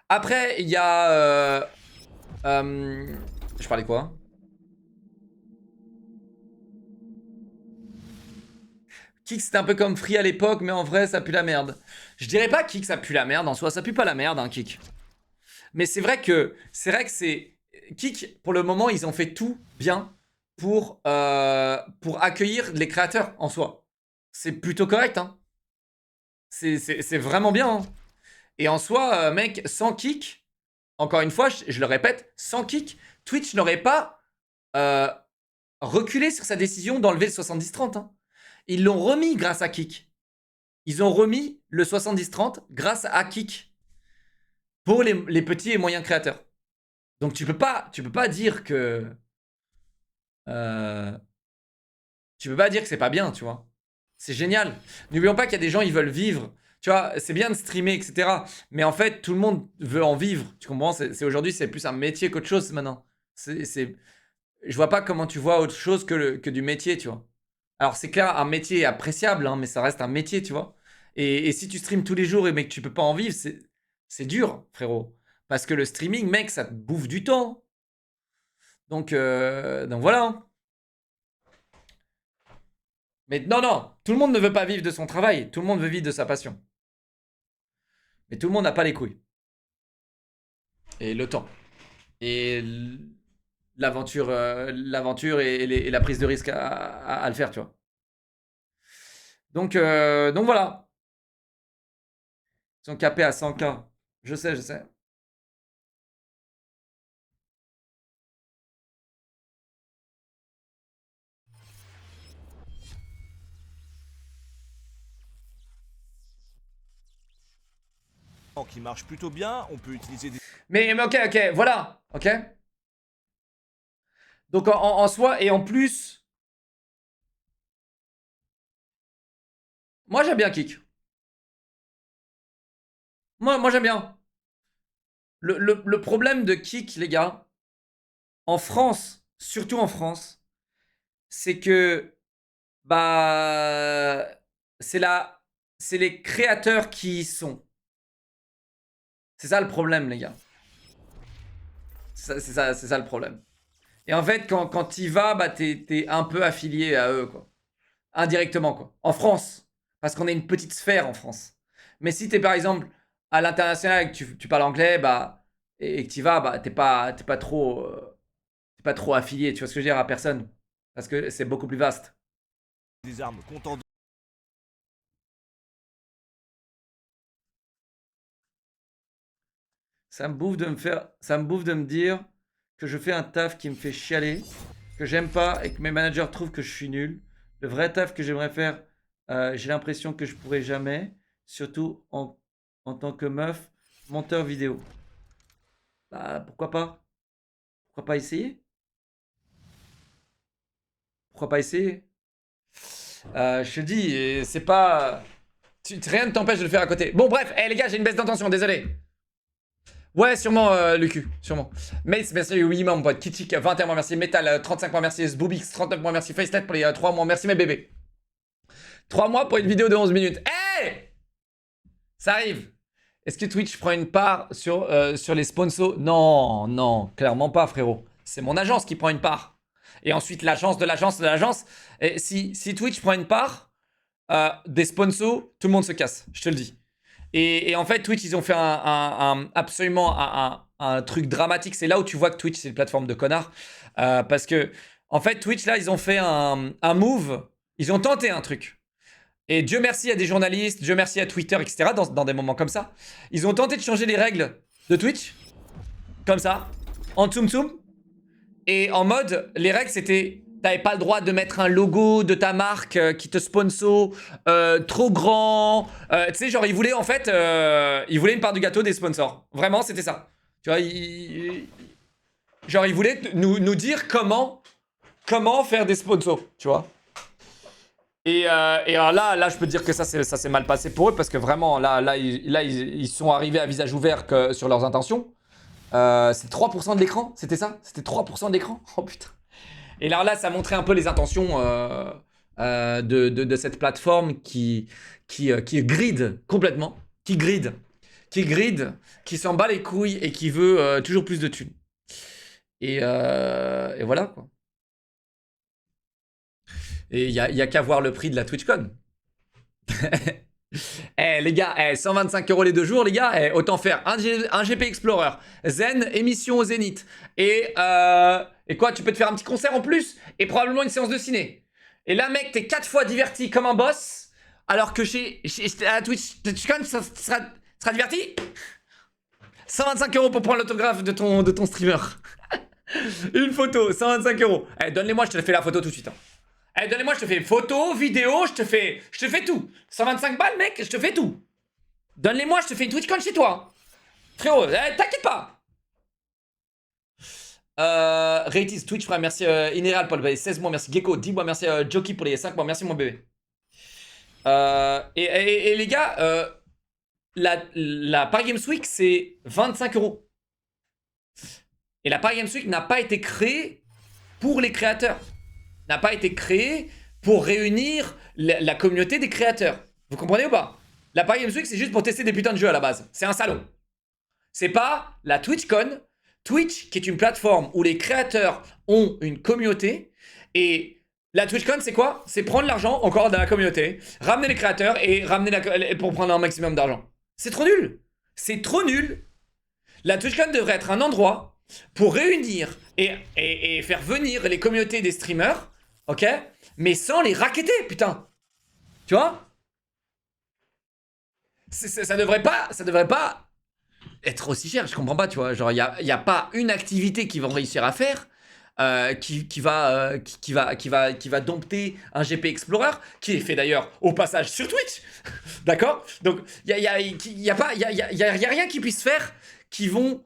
Après, il y a... je parlais quoi? Kik, c'était un peu comme Free à l'époque, mais en vrai, ça pue la merde. Je dirais pas Kik, ça pue la merde. En soi, ça pue pas la merde, hein, Kik. Mais c'est vrai que c'est... Kik, pour le moment, ils ont fait tout bien pour accueillir les créateurs en soi. C'est plutôt correct, hein. C'est vraiment bien, hein. Et en soi, mec, sans Kik, encore une fois, je le répète, sans Kik, Twitch n'aurait pas reculé sur sa décision d'enlever le 70-30, hein. Ils l'ont remis grâce à Kik. Ils ont remis le 70-30 grâce à Kik. Pour les petits et moyens créateurs. Donc tu peux pas dire que... tu peux pas dire que c'est pas bien, tu vois. C'est génial. N'oublions pas qu'il y a des gens, ils veulent vivre. Tu vois, c'est bien de streamer, etc. Mais en fait, tout le monde veut en vivre. Tu comprends? Aujourd'hui, c'est plus un métier qu'autre chose maintenant. Je vois pas comment tu vois autre chose que du métier, tu vois. Alors, c'est clair, un métier appréciable, hein, mais ça reste un métier, tu vois. Et si tu streames tous les jours et mais que tu peux pas en vivre, c'est dur, frérot. Parce que le streaming, mec, ça te bouffe du temps. Donc voilà. Hein. Mais non, tout le monde ne veut pas vivre de son travail. Tout le monde veut vivre de sa passion. Mais tout le monde n'a pas les couilles. Et le temps. Et l'aventure et la prise de risque à le faire, tu vois. Donc voilà. Ils sont capés à 100K. Je sais. Qui marche plutôt bien, on peut utiliser des... Mais ok, voilà. Ok. Donc en soi, et en plus... Moi j'aime bien Kik. Moi j'aime bien. Le problème de Kik, les gars, en France, surtout en France, c'est que... Bah... C'est les créateurs qui y sont. C'est ça le problème, les gars. C'est ça le problème. Et en fait, quand t'y vas, bah, t'es un peu affilié à eux, quoi. Indirectement, quoi. En France. Parce qu'on est une petite sphère en France. Mais si t'es par exemple à l'international et que tu parles anglais, bah, et que t'y vas, bah, t'es pas trop affilié, tu vois ce que je veux dire, à personne. Parce que c'est beaucoup plus vaste. des armes contendantes. Ça me bouffe de me dire que je fais un taf qui me fait chialer, que j'aime pas et que mes managers trouvent que je suis nul. Le vrai taf que j'aimerais faire, j'ai l'impression que je pourrais jamais, surtout en tant que meuf, monteur vidéo. Bah pourquoi pas? Pourquoi pas essayer? Pourquoi pas essayer? Je te dis, c'est pas... Rien ne t'empêche de le faire à côté. Bon bref, les gars, j'ai une baisse d'intention, désolé. Ouais, sûrement, Lucu, sûrement. Mace, merci, oui, mon pote. Kitik, 21 mois, merci. Metal, 35 mois, merci. Sboobix, 39 mois, merci. Facelet pour les 3 mois, merci, mes bébés. 3 mois pour une vidéo de 11 minutes. Hey! Ça arrive. Est-ce que Twitch prend une part sur les sponsors? Non, clairement pas, frérot. C'est mon agence qui prend une part. Et ensuite, l'agence de l'agence. Et si Twitch prend une part des sponsors, tout le monde se casse, je te le dis. Et en fait, Twitch, ils ont fait absolument un truc dramatique. C'est là où tu vois que Twitch, c'est une plateforme de connards. Parce que, en fait, Twitch, là, ils ont fait un move. Ils ont tenté un truc. Et Dieu merci à des journalistes, Dieu merci à Twitter, etc. Dans des moments comme ça. Ils ont tenté de changer les règles de Twitch. Comme ça. En tsum tsum. Et en mode, les règles c'était... T'avais pas le droit de mettre un logo de ta marque qui te sponsor trop grand. Tu sais, genre, ils voulaient en fait... ils voulaient une part du gâteau des sponsors. Vraiment, c'était ça. Tu vois, genre, ils voulaient nous dire comment faire des sponsors, tu vois. Et alors là, je peux te dire que ça s'est mal passé pour eux parce que vraiment, là, ils sont arrivés à visage ouvert sur leurs intentions. C'est 3% de l'écran, c'était ça? C'était 3% de l'écran? Oh putain. Et alors là, ça montrait un peu les intentions de cette plateforme qui grid complètement, qui s'en bat les couilles et qui veut toujours plus de thunes. Et voilà quoi. Et il y a qu'à voir le prix de la TwitchCon. Eh les gars, 125 € les 2 jours les gars, autant faire un GP Explorer, Zen, émission au Zénith, et quoi, tu peux te faire un petit concert en plus, et probablement une séance de ciné. Et là mec, t'es 4 fois diverti comme un boss, alors que à la TwitchCon, ça sera diverti. 125 € pour prendre l'autographe de ton streamer. Une photo, 125 €. Eh, donne-les-moi, je te fais la photo tout de suite. Hein. Eh, donnez-moi, je te fais photo, vidéo, je te fais tout. 125 balles, mec, je te fais tout. Donne-les-moi, je te fais une TwitchCon chez toi. Frérot, t'inquiète pas. Ratis, Twitch Prime, merci Inéral pour les 16 mois, merci Gecko, 10 mois, merci Jockey pour les 5 mois, merci mon bébé. Et les gars, la Paris Games Week, c'est 25 €. Et la Paris Games Week n'a pas été créée pour les créateurs. N'a pas été créé pour réunir la communauté des créateurs. Vous comprenez ou pas? La Paris Games Week, c'est juste pour tester des putains de jeux à la base. C'est un salon. C'est pas la TwitchCon. Twitch, qui est une plateforme où les créateurs ont une communauté. Et la TwitchCon, c'est quoi? C'est prendre l'argent encore dans la communauté, ramener les créateurs et ramener pour prendre un maximum d'argent. C'est trop nul. C'est trop nul. La TwitchCon devrait être un endroit pour réunir et faire venir les communautés des streamers. Ok? Mais sans les racketter, putain. Tu vois? Ça devrait pas être aussi cher, je comprends pas, tu vois. Genre, il y a pas une activité qu'ils vont réussir à faire qui va dompter un GP Explorer, qui est fait d'ailleurs au passage sur Twitch. D'accord? Donc, il y a rien qui puisse faire qui va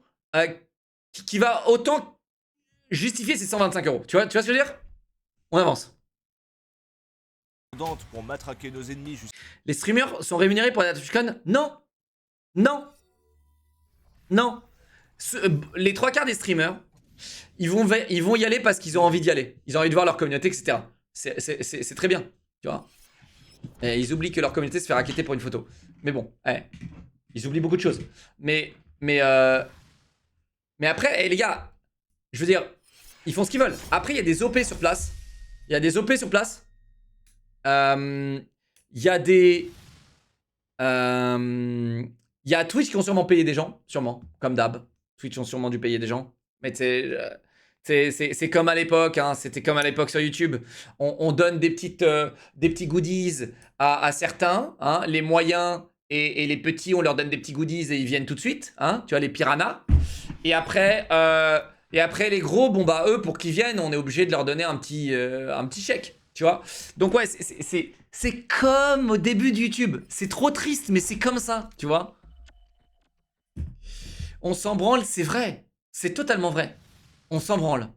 autant justifier ces 125 €. Tu vois ce que je veux dire? On avance. Pour matraquer nos ennemis. Les streamers sont rémunérés pour la TwitchCon? Non. Non. Non. Les 3/4 des streamers, ils vont y aller parce qu'ils ont envie d'y aller. Ils ont envie de voir leur communauté, etc. C'est très bien, tu vois. Et ils oublient que leur communauté se fait racketter pour une photo. Mais bon, ils oublient beaucoup de choses. Mais après, les gars, je veux dire, ils font ce qu'ils veulent. Après, il y a des OP sur place. Il y a Twitch qui ont sûrement payé des gens, sûrement, comme d'hab. Twitch ont sûrement dû payer des gens. Mais c'est comme à l'époque, hein, c'était comme à l'époque sur YouTube. On donne des petits goodies à certains, hein, les moyens et les petits, on leur donne des petits goodies et ils viennent tout de suite, hein, tu vois, les piranhas. Et après, les gros, bon bah eux, pour qu'ils viennent, on est obligé de leur donner un petit chèque, tu vois. Donc ouais, c'est comme au début de YouTube. C'est trop triste, mais c'est comme ça, tu vois. On s'en branle, c'est vrai. C'est totalement vrai. On s'en branle.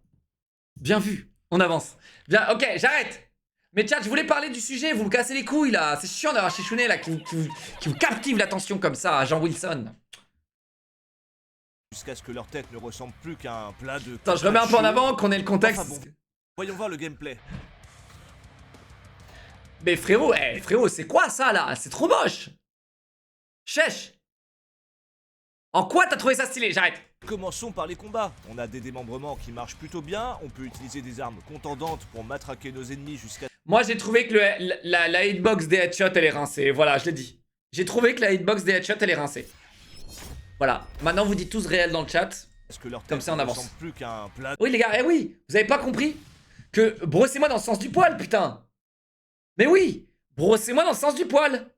Bien vu. On avance. Bien, ok, j'arrête. Mais chat, je voulais parler du sujet. Vous me cassez les couilles, là. C'est chiant d'avoir Chichounet, là, qui vous captive l'attention comme ça, à Jean Wilson. Jusqu'à ce que leur tête ne ressemble plus qu'à un plat de... Attends, je remets un peu en avant, qu'on ait le contexte. Enfin, bon. Voyons voir le gameplay. Mais frérot, c'est quoi ça, là? C'est trop moche. Chèche. En quoi t'as trouvé ça stylé? J'arrête. Commençons par les combats. On a des démembrements qui marchent plutôt bien. On peut utiliser des armes contendantes pour matraquer nos ennemis jusqu'à... Moi, j'ai trouvé que la hitbox des headshots, elle est rincée. Voilà, je l'ai dit. J'ai trouvé que la hitbox des headshots, elle est rincée. Voilà. Maintenant, vous dites tous réel dans le chat. Comme ça, on avance. Plus qu'un plat... Oui, les gars, oui. Vous avez pas compris que... Brossez-moi dans le sens du poil, putain. Mais oui. Brossez-moi dans le sens du poil.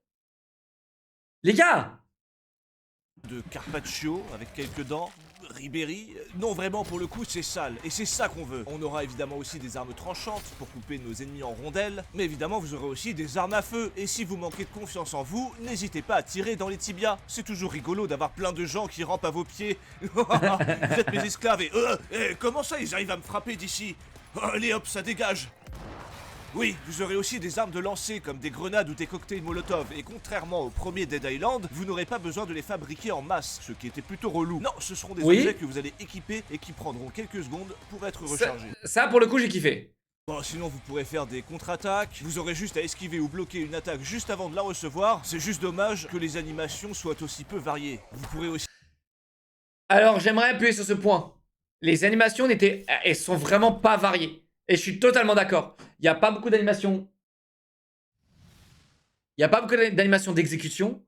Les gars. De carpaccio avec quelques dents. Ribéry, non vraiment pour le coup c'est sale et c'est ça qu'on veut. On aura évidemment aussi des armes tranchantes pour couper nos ennemis en rondelles, mais évidemment vous aurez aussi des armes à feu et si vous manquez de confiance en vous, n'hésitez pas à tirer dans les tibias. C'est toujours rigolo d'avoir plein de gens qui rampent à vos pieds. Vous êtes mes esclaves et comment ça ils arrivent à me frapper d'ici? Allez hop ça dégage. Oui, vous aurez aussi des armes de lancer comme des grenades ou des cocktails Molotov et contrairement au premier Dead Island, vous n'aurez pas besoin de les fabriquer en masse, ce qui était plutôt relou. Non, ce seront des objets que vous allez équiper et qui prendront quelques secondes pour être rechargés. Ça pour le coup j'ai kiffé. Bon, sinon vous pourrez faire des contre-attaques, vous aurez juste à esquiver ou bloquer une attaque juste avant de la recevoir, c'est juste dommage que les animations soient aussi peu variées. Vous pourrez aussi... Alors j'aimerais appuyer sur ce point. Les animations elles sont vraiment pas variées. Et je suis totalement d'accord. Il n'y a pas beaucoup d'animations. Il n'y a pas beaucoup d'animations d'exécution.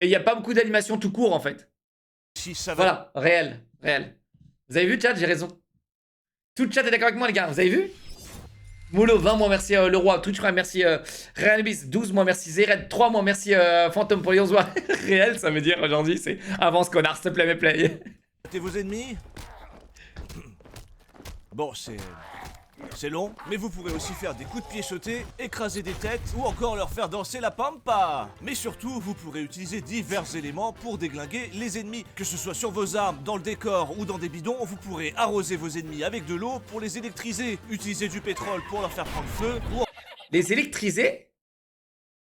Et il n'y a pas beaucoup d'animations tout court, en fait. Si ça va... Voilà, réel, réel. Vous avez vu, chat, j'ai raison. Tout le chat est d'accord avec moi, les gars. Vous avez vu? Moulot, 20 mois, merci le roi. Twitch, merci Réalbis, 12 mois, merci Zered, 3 mois, merci Fantôme pour les 11 mois. Réel, ça veut dire aujourd'hui, c'est avance, connard, s'il te plaît, mes play. T'es vos ennemis? Bon, c'est long, mais vous pourrez aussi faire des coups de pied sautés, écraser des têtes ou encore leur faire danser la pampa. Mais surtout, vous pourrez utiliser divers éléments pour déglinguer les ennemis. Que ce soit sur vos armes, dans le décor ou dans des bidons, vous pourrez arroser vos ennemis avec de l'eau pour les électriser, utiliser du pétrole pour leur faire prendre feu ou... Les électriser?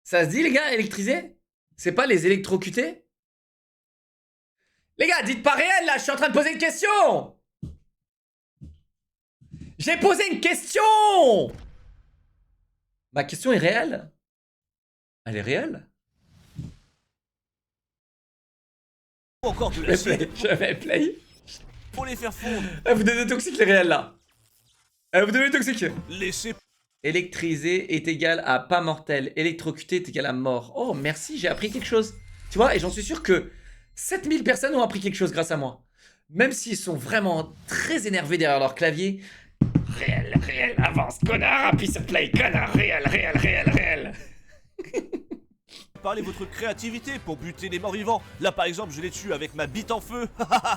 Ça se dit les gars, électriser? C'est pas les électrocuter? Les gars, dites pas réel là, je suis en train de poser une question! J'ai posé une question! Ma question est réelle? Elle est réelle? Ou encore de l'acide Je vais play. pour les faire fondre. Vous devenez toxique les réels là. Vous devenez toxique. Laissez... Électrisé est égal à pas mortel. Électrocuté est égal à mort. Oh merci, j'ai appris quelque chose. Tu vois, et j'en suis sûr que 7000 personnes ont appris quelque chose grâce à moi. Même s'ils sont vraiment très énervés derrière leur clavier. Réel, avance, connard, appuie sur play, connard, réel. Parlez votre créativité pour buter les morts vivants. Là par exemple, je les tue avec ma bite en feu.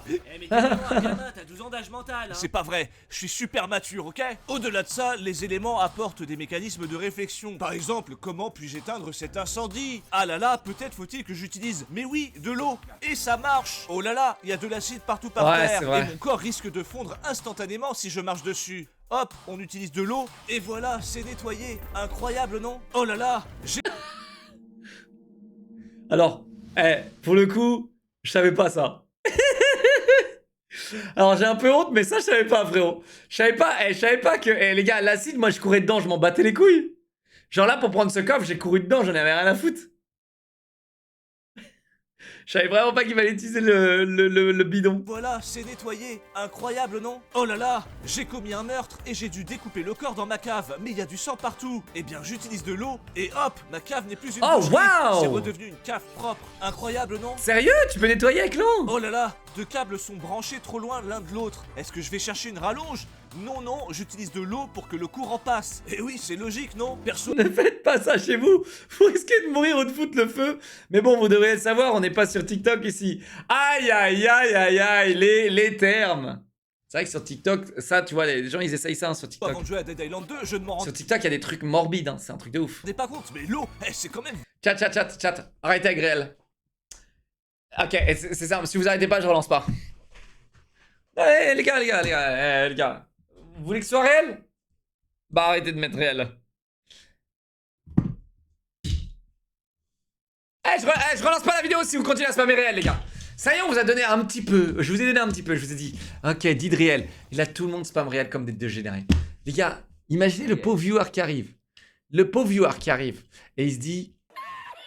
Eh mais dis-moi, gamin, t'as 12 ans d'âge mental, hein. C'est pas vrai, je suis super mature, ok? Au-delà de ça, les éléments apportent des mécanismes de réflexion. Par exemple, comment puis-je éteindre cet incendie? Ah là là, peut-être faut-il que j'utilise, mais oui, de l'eau. Et ça marche. Oh là là, il y a de l'acide partout par Ouais, c'est terre. vrai. Et mon corps risque de fondre instantanément si je marche dessus. Hop, on utilise de l'eau, et voilà, c'est nettoyé. Incroyable, non? Oh là là, j'ai... Alors, pour le coup, je savais pas ça. Alors j'ai un peu honte, mais ça je savais pas, frérot. Je savais pas que, les gars, l'acide, moi je courais dedans, je m'en battais les couilles. Genre là, pour prendre ce coffre, j'ai couru dedans, j'en avais rien à foutre. Je savais vraiment pas qu'il fallait utiliser le bidon. Voilà, c'est nettoyé. Incroyable, non? Oh là là, j'ai commis un meurtre et j'ai dû découper le corps dans ma cave, mais il y a du sang partout. Eh bien, j'utilise de l'eau et hop, ma cave n'est plus une Oh, boucherie. waouh! C'est redevenu une cave propre. Incroyable, non? Sérieux? Tu peux nettoyer avec l'eau? Oh là là, deux câbles sont branchés trop loin l'un de l'autre. Est-ce que je vais chercher une rallonge? Non, j'utilise de l'eau pour que le courant passe. Et oui, c'est logique, non? Perso... Ne faites pas ça chez vous. Vous risquez de mourir ou de foutre le feu. Mais bon, vous devriez le savoir, on n'est pas sur TikTok ici. Aïe, les termes. C'est vrai que sur TikTok, ça, tu vois, les gens, ils essayent ça hein, sur TikTok. Avant de jouer à Dead Island 2, je ne m'en Sur TikTok, il y a des trucs morbides, hein. C'est un truc de ouf. rendais pas compte, mais l'eau, c'est quand même... Chat. Arrêtez avec réel. Ok, c'est ça. Si vous arrêtez pas, je relance pas. Les gars. Vous voulez que ce soit réel? Bah arrêtez de mettre réel. Je relance pas la vidéo si vous continuez à spammer réel, les gars. Ça y est, on vous a donné un petit peu. Je vous ai donné un petit peu. Je vous ai dit, ok, dites réel. Et là, tout le monde spam réel comme des dégénérés. Les gars, imaginez le pauvre viewer qui arrive. Et il se dit,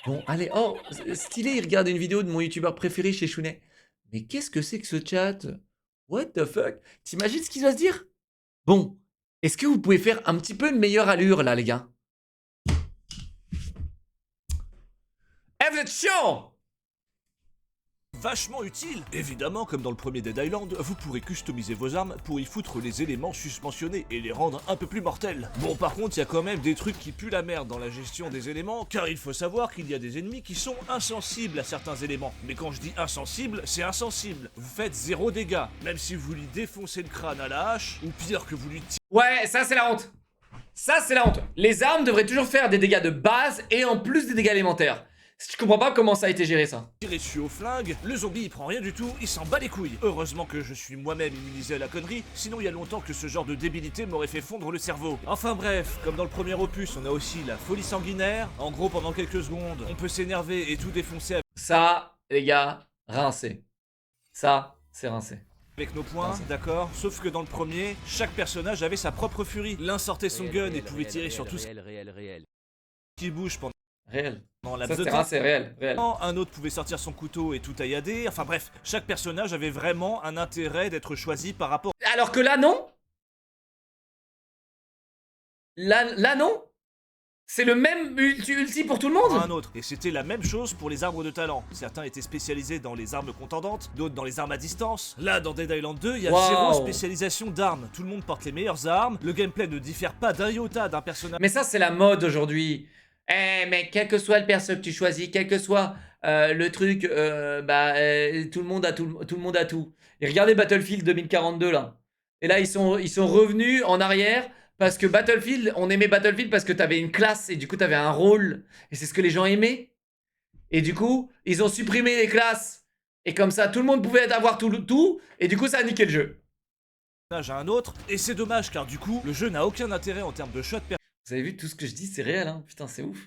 bon, allez, oh, stylé, il regarde une vidéo de mon youtubeur préféré chez Chounet. Mais qu'est-ce que c'est que ce chat? What the fuck? T'imagines ce qu'il doit se dire? Bon, est-ce que vous pouvez faire un petit peu de meilleure allure là, les gars? Eh, vous êtes chiant! vachement utile. Évidemment, comme dans le premier Dead Island, vous pourrez customiser vos armes pour y foutre les éléments suspensionnés et les rendre un peu plus mortels. Bon, par contre, il y a quand même des trucs qui puent la merde dans la gestion des éléments, car il faut savoir qu'il y a des ennemis qui sont insensibles à certains éléments. Mais quand je dis insensible, c'est insensible. Vous faites 0 dégâts, même si vous lui défoncez le crâne à la hache, ou pire que vous lui Ouais, ça c'est la honte. Ça c'est la honte. Les armes devraient toujours faire des dégâts de base et en plus des dégâts élémentaires. Je comprends pas comment ça a été géré ça. tirez dessus au flingue, le zombie il prend rien du tout, il s'en bat les couilles. Heureusement que je suis moi-même immunisé à la connerie, sinon il y a longtemps que ce genre de débilité m'aurait fait fondre le cerveau. Enfin bref, comme dans le premier opus, on a aussi la folie sanguinaire. En gros, pendant quelques secondes, on peut s'énerver et tout défoncer Ça, les gars, rincé. Ça, c'est rincé. avec nos poings, d'accord? Sauf que dans le premier, chaque personnage avait sa propre furie. L'un sortait son gun et pouvait tirer sur tout ce qui bouge pendant Réel. la Ça de c'était temps. rincé, réel, réel. Un autre pouvait sortir son couteau et tout taillader. Enfin bref, chaque personnage avait vraiment un intérêt d'être choisi par rapport Alors que là, non. Là non. C'est le même ulti pour tout le à monde. un autre. Et c'était la même chose pour les arbres de talent. Certains étaient spécialisés dans les armes contendantes, d'autres dans les armes à distance. Là, dans Dead Island 2, il y a Wow. zéro spécialisation d'armes. Tout le monde porte les meilleures armes. Le gameplay ne diffère pas d'un iota d'un personnage Mais ça, c'est la mode aujourd'hui. Eh, mais quel que soit le perso que tu choisis, quel que soit le truc, tout le monde a tout le monde a tout. Et regardez Battlefield 2042 là. Et là, ils sont revenus en arrière parce que Battlefield, on aimait Battlefield parce que t'avais une classe et du coup t'avais un rôle. Et c'est ce que les gens aimaient. Et du coup, ils ont supprimé les classes. Et comme ça, tout le monde pouvait avoir tout. Et du coup, ça a niqué le jeu. à un autre. Et c'est dommage car du coup, le jeu n'a aucun intérêt en termes de choix de Vous avez vu, tout ce que je dis, c'est réel, hein. Putain, c'est ouf.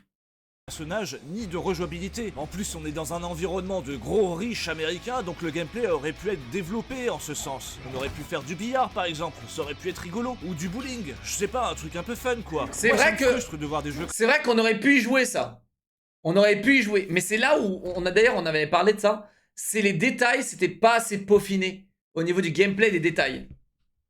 personnage ni de rejouabilité. En plus, on est dans un environnement de gros riches américains, donc le gameplay aurait pu être développé en ce sens. On aurait pu faire du billard par exemple, ça aurait pu être rigolo. Ou du bowling, je sais pas, un truc un peu fun quoi. C'est Moi, vrai ça me que- frustre de voir des jeux C'est vrai qu'on aurait pu y jouer ça. On aurait pu y jouer. Mais c'est là où on avait parlé de ça. C'est les détails, c'était pas assez peaufiné. Au niveau du gameplay des détails.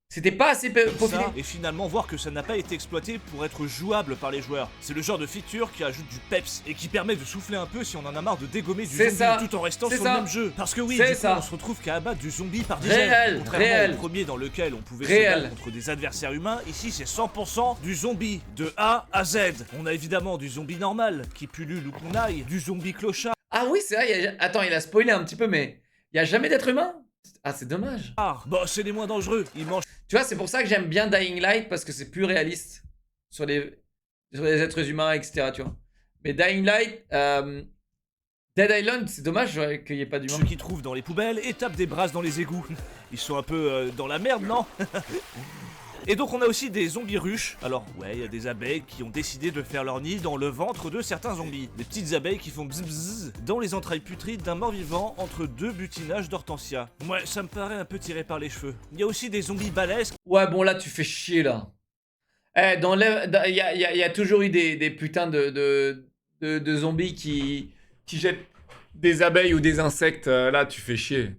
C'était pas assez peaufiné. ça, et finalement voir que ça n'a pas été exploité pour être jouable par les joueurs. C'est le genre de feature qui ajoute du peps et qui permet de souffler un peu si on en a marre de dégommer du C'est zombie ça. tout en restant C'est sur ça. le même jeu. Parce que oui, C'est du coup, ça. on se retrouve qu'à abattre du zombie par dizaines. Réel, Contrairement réel. au premier dans lequel on pouvait se Réel. battre contre des adversaires humains, ici c'est 100% du zombie de A à Z. On a évidemment du zombie normal qui pullule où qu'on aille, du zombie clochard. Ah oui, c'est vrai. Attends, il a spoilé un petit peu, mais il y a jamais d'être humain. Ah, c'est dommage. Bah c'est les moins dangereux, ils mangent Tu vois, c'est pour ça que j'aime bien Dying Light parce que c'est plus réaliste sur les êtres humains, etc. Tu vois. Mais Dying Light, Dead Island, c'est dommage qu'il n'y ait pas d'humains. ceux qui trouvent dans les poubelles et tapent des brasses dans les égouts. Ils sont un peu dans la merde, non? Et donc on a aussi des zombies ruches. Alors ouais, il y a des abeilles qui ont décidé de faire leur nid dans le ventre de certains zombies. Des petites abeilles qui font bzz bzz dans les entrailles putrides d'un mort-vivant entre deux butinages d'hortensia. Ouais, ça me paraît un peu tiré par les cheveux. Il y a aussi des zombies balèzes Ouais, bon, là, tu fais chier, là. Eh, il y a toujours eu des putains de zombies qui jettent des abeilles ou des insectes. Là, tu fais chier.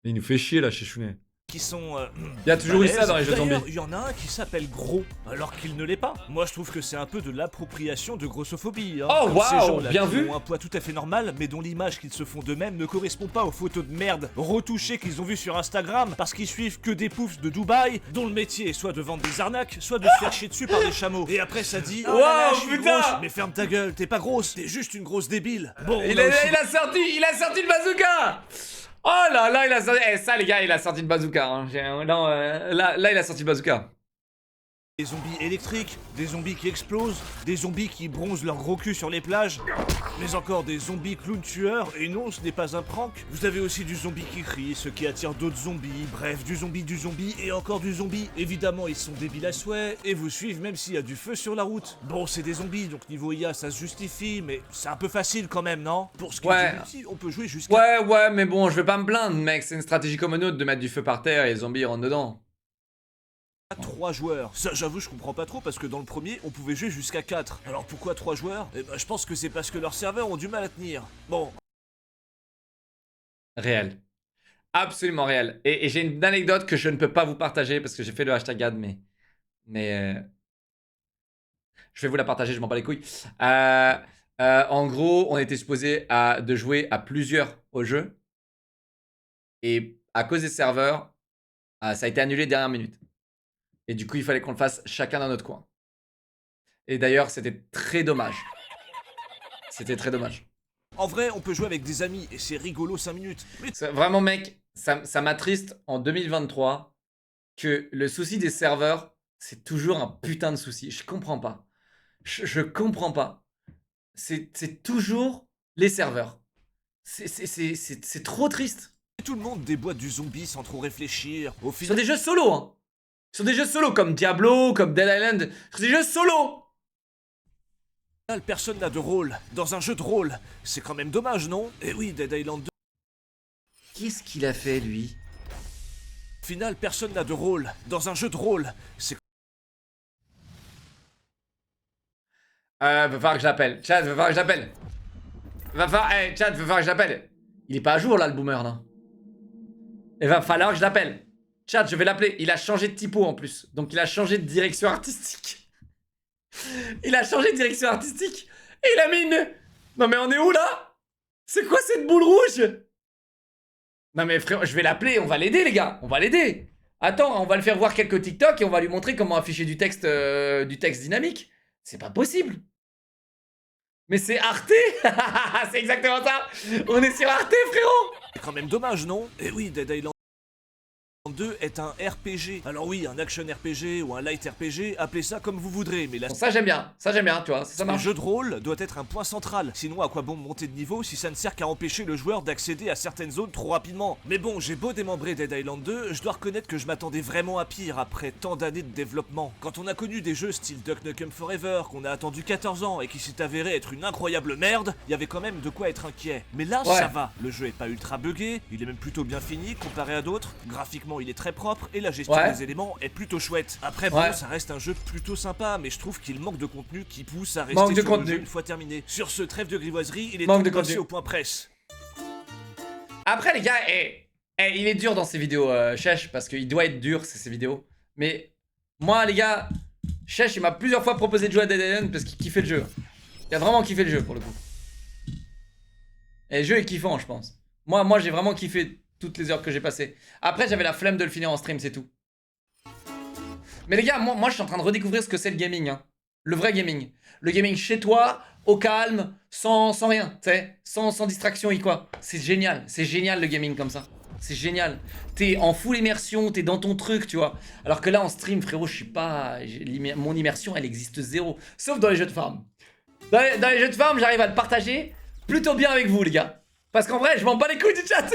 Il nous fait chier, là, chez Chounet. qui sont Il y a toujours eu ça balèzes. dans les jeux de D'ailleurs, zombies. il y en a un qui s'appelle Gros, alors qu'il ne l'est pas. Moi, je trouve que c'est un peu de l'appropriation de grossophobie. Hein. Oh, Comme waouh, ces gens-là bien qui vu. ont un poids tout à fait normal, mais dont l'image qu'ils se font d'eux-mêmes ne correspond pas aux photos de merde retouchées qu'ils ont vues sur Instagram, parce qu'ils suivent que des poufs de Dubaï, dont le métier est soit de vendre des arnaques, soit de se faire chier dessus par des chameaux. Et après, ça dit, oh là là, Waouh, je suis putain. grosse. Mais ferme ta gueule, t'es pas grosse, t'es juste une grosse débile. Bon, on Il a a, aussi il a sorti le bazooka. Oh là là, il a sorti... Eh, ça, les gars, il a sorti le bazooka. Hein. Non, là, il a sorti le bazooka. des zombies électriques, des zombies qui explosent, des zombies qui bronzent leur gros cul sur les plages, mais encore des zombies clowns tueurs, et non, ce n'est pas un prank. Vous avez aussi du zombie qui crie, ce qui attire d'autres zombies, bref, du zombie, et encore du zombie. Évidemment, ils sont débiles à souhait, et vous suivent même s'il y a du feu sur la route. Bon, c'est des zombies, donc niveau IA, ça se justifie, mais c'est un peu facile quand même, non? Pour ce qui Ouais. est du multi, on peut jouer jusqu'à Ouais, mais bon, je vais pas me plaindre, mec. C'est une stratégie comme une autre de mettre du feu par terre et les zombies rentrent dedans. 3 joueurs. Ça, j'avoue, je comprends pas trop parce que dans le premier, on pouvait jouer jusqu'à 4. Alors pourquoi 3 joueurs? Eh ben, je pense que c'est parce que leurs serveurs ont du mal à tenir. Bon, Réel. Absolument réel. Et j'ai une anecdote que je ne peux pas vous partager parce que j'ai fait le hashtag ad, mais je vais vous la partager, je m'en bats les couilles. En gros, on était supposé de jouer à plusieurs au jeu. Et à cause des serveurs, ça a été annulé dernière minute. Et du coup, il fallait qu'on le fasse chacun dans notre coin. Et d'ailleurs, c'était très dommage. C'était très dommage. En vrai, on peut jouer avec des amis et c'est rigolo 5 minutes. Mais Vraiment, mec, ça m'attriste en 2023 que le souci des serveurs, c'est toujours un putain de souci. Je comprends pas. Je comprends pas. C'est toujours les serveurs. C'est trop triste. tout le monde déboîte du zombie sans trop réfléchir. Au Sur final, des jeux solo, hein. Sur des jeux solo comme Diablo, comme Dead Island. Sur des jeux solo. personne n'a de rôle. Dans un jeu de rôle, c'est quand même dommage, non? Eh oui, Dead Island 2. Qu'est-ce qu'il a fait, lui? Au final, personne n'a de rôle. Dans un jeu de rôle, c'est... Va falloir que je l'appelle. Chat, va falloir que je l'appelle. Va falloir... Hey, chat, va falloir que je l'appelle. Il est pas à jour, là, le boomer, non? Il va falloir que je l'appelle. Chat, je vais l'appeler. Il a changé de typo, en plus. Donc, il a changé de direction artistique. Il a changé de direction artistique. Et il a mis une... Non, mais on est où, là? C'est quoi cette boule rouge? Non, mais frère, je vais l'appeler. On va l'aider, les gars. On va l'aider. Attends, on va le faire voir quelques TikTok et on va lui montrer comment afficher du texte dynamique. C'est pas possible. Mais c'est Arte. C'est exactement ça. On est sur Arte, frérot. c'est quand même dommage, non? Eh oui, Dead Island 2 est un RPG. Alors oui, un action RPG ou un light RPG, appelez ça comme vous voudrez, mais la... Bon, ça j'aime bien, tu vois, ça Le marche. jeu de rôle doit être un point central, sinon à quoi bon monter de niveau si ça ne sert qu'à empêcher le joueur d'accéder à certaines zones trop rapidement. Mais bon, j'ai beau démembrer Dead Island 2, je dois reconnaître que je m'attendais vraiment à pire après tant d'années de développement. Quand on a connu des jeux style Duck Nukem Forever, qu'on a attendu 14 ans et qui s'est avéré être une incroyable merde, il y avait quand même de quoi être inquiet. Mais là, Ouais. ça va, le jeu est pas ultra buggé, il est même plutôt bien fini comparé à d'autres, graphiquement il est très propre et la gestion Ouais. des éléments est plutôt chouette. Après bon, Ouais. ça reste un jeu plutôt sympa, mais je trouve qu'il manque de contenu qui pousse à rester Manque de sur le contenu. jeu une fois terminé. Sur ce trêve de grivoiserie, il est Manque temps de de passer contenu. au point presse. Après les gars, il est dur dans ses vidéos, Chèche, parce qu'il doit être dur, c'est ses vidéos. Mais moi les gars, Chèche il m'a plusieurs fois proposé de jouer à Dead Island parce qu'il kiffait le jeu. Il a vraiment kiffé le jeu pour le coup. Et le jeu est kiffant, je pense. Moi j'ai vraiment kiffé toutes les heures que j'ai passées. Après j'avais la flemme de le finir en stream, c'est tout. Mais les gars, moi je suis en train de redécouvrir ce que c'est le gaming, hein. Le vrai gaming. Le gaming chez toi, au calme, sans rien, tu sais, sans distraction et quoi. C'est génial le gaming comme ça. C'est génial. T'es en full immersion, t'es dans ton truc, tu vois. Alors que là en stream, frérot, je suis pas... Mon immersion, elle existe zéro. Sauf dans les jeux de farm. Dans les jeux de farm, j'arrive à le partager plutôt bien avec vous, les gars. Parce qu'en vrai, je m'en bats les couilles du chat.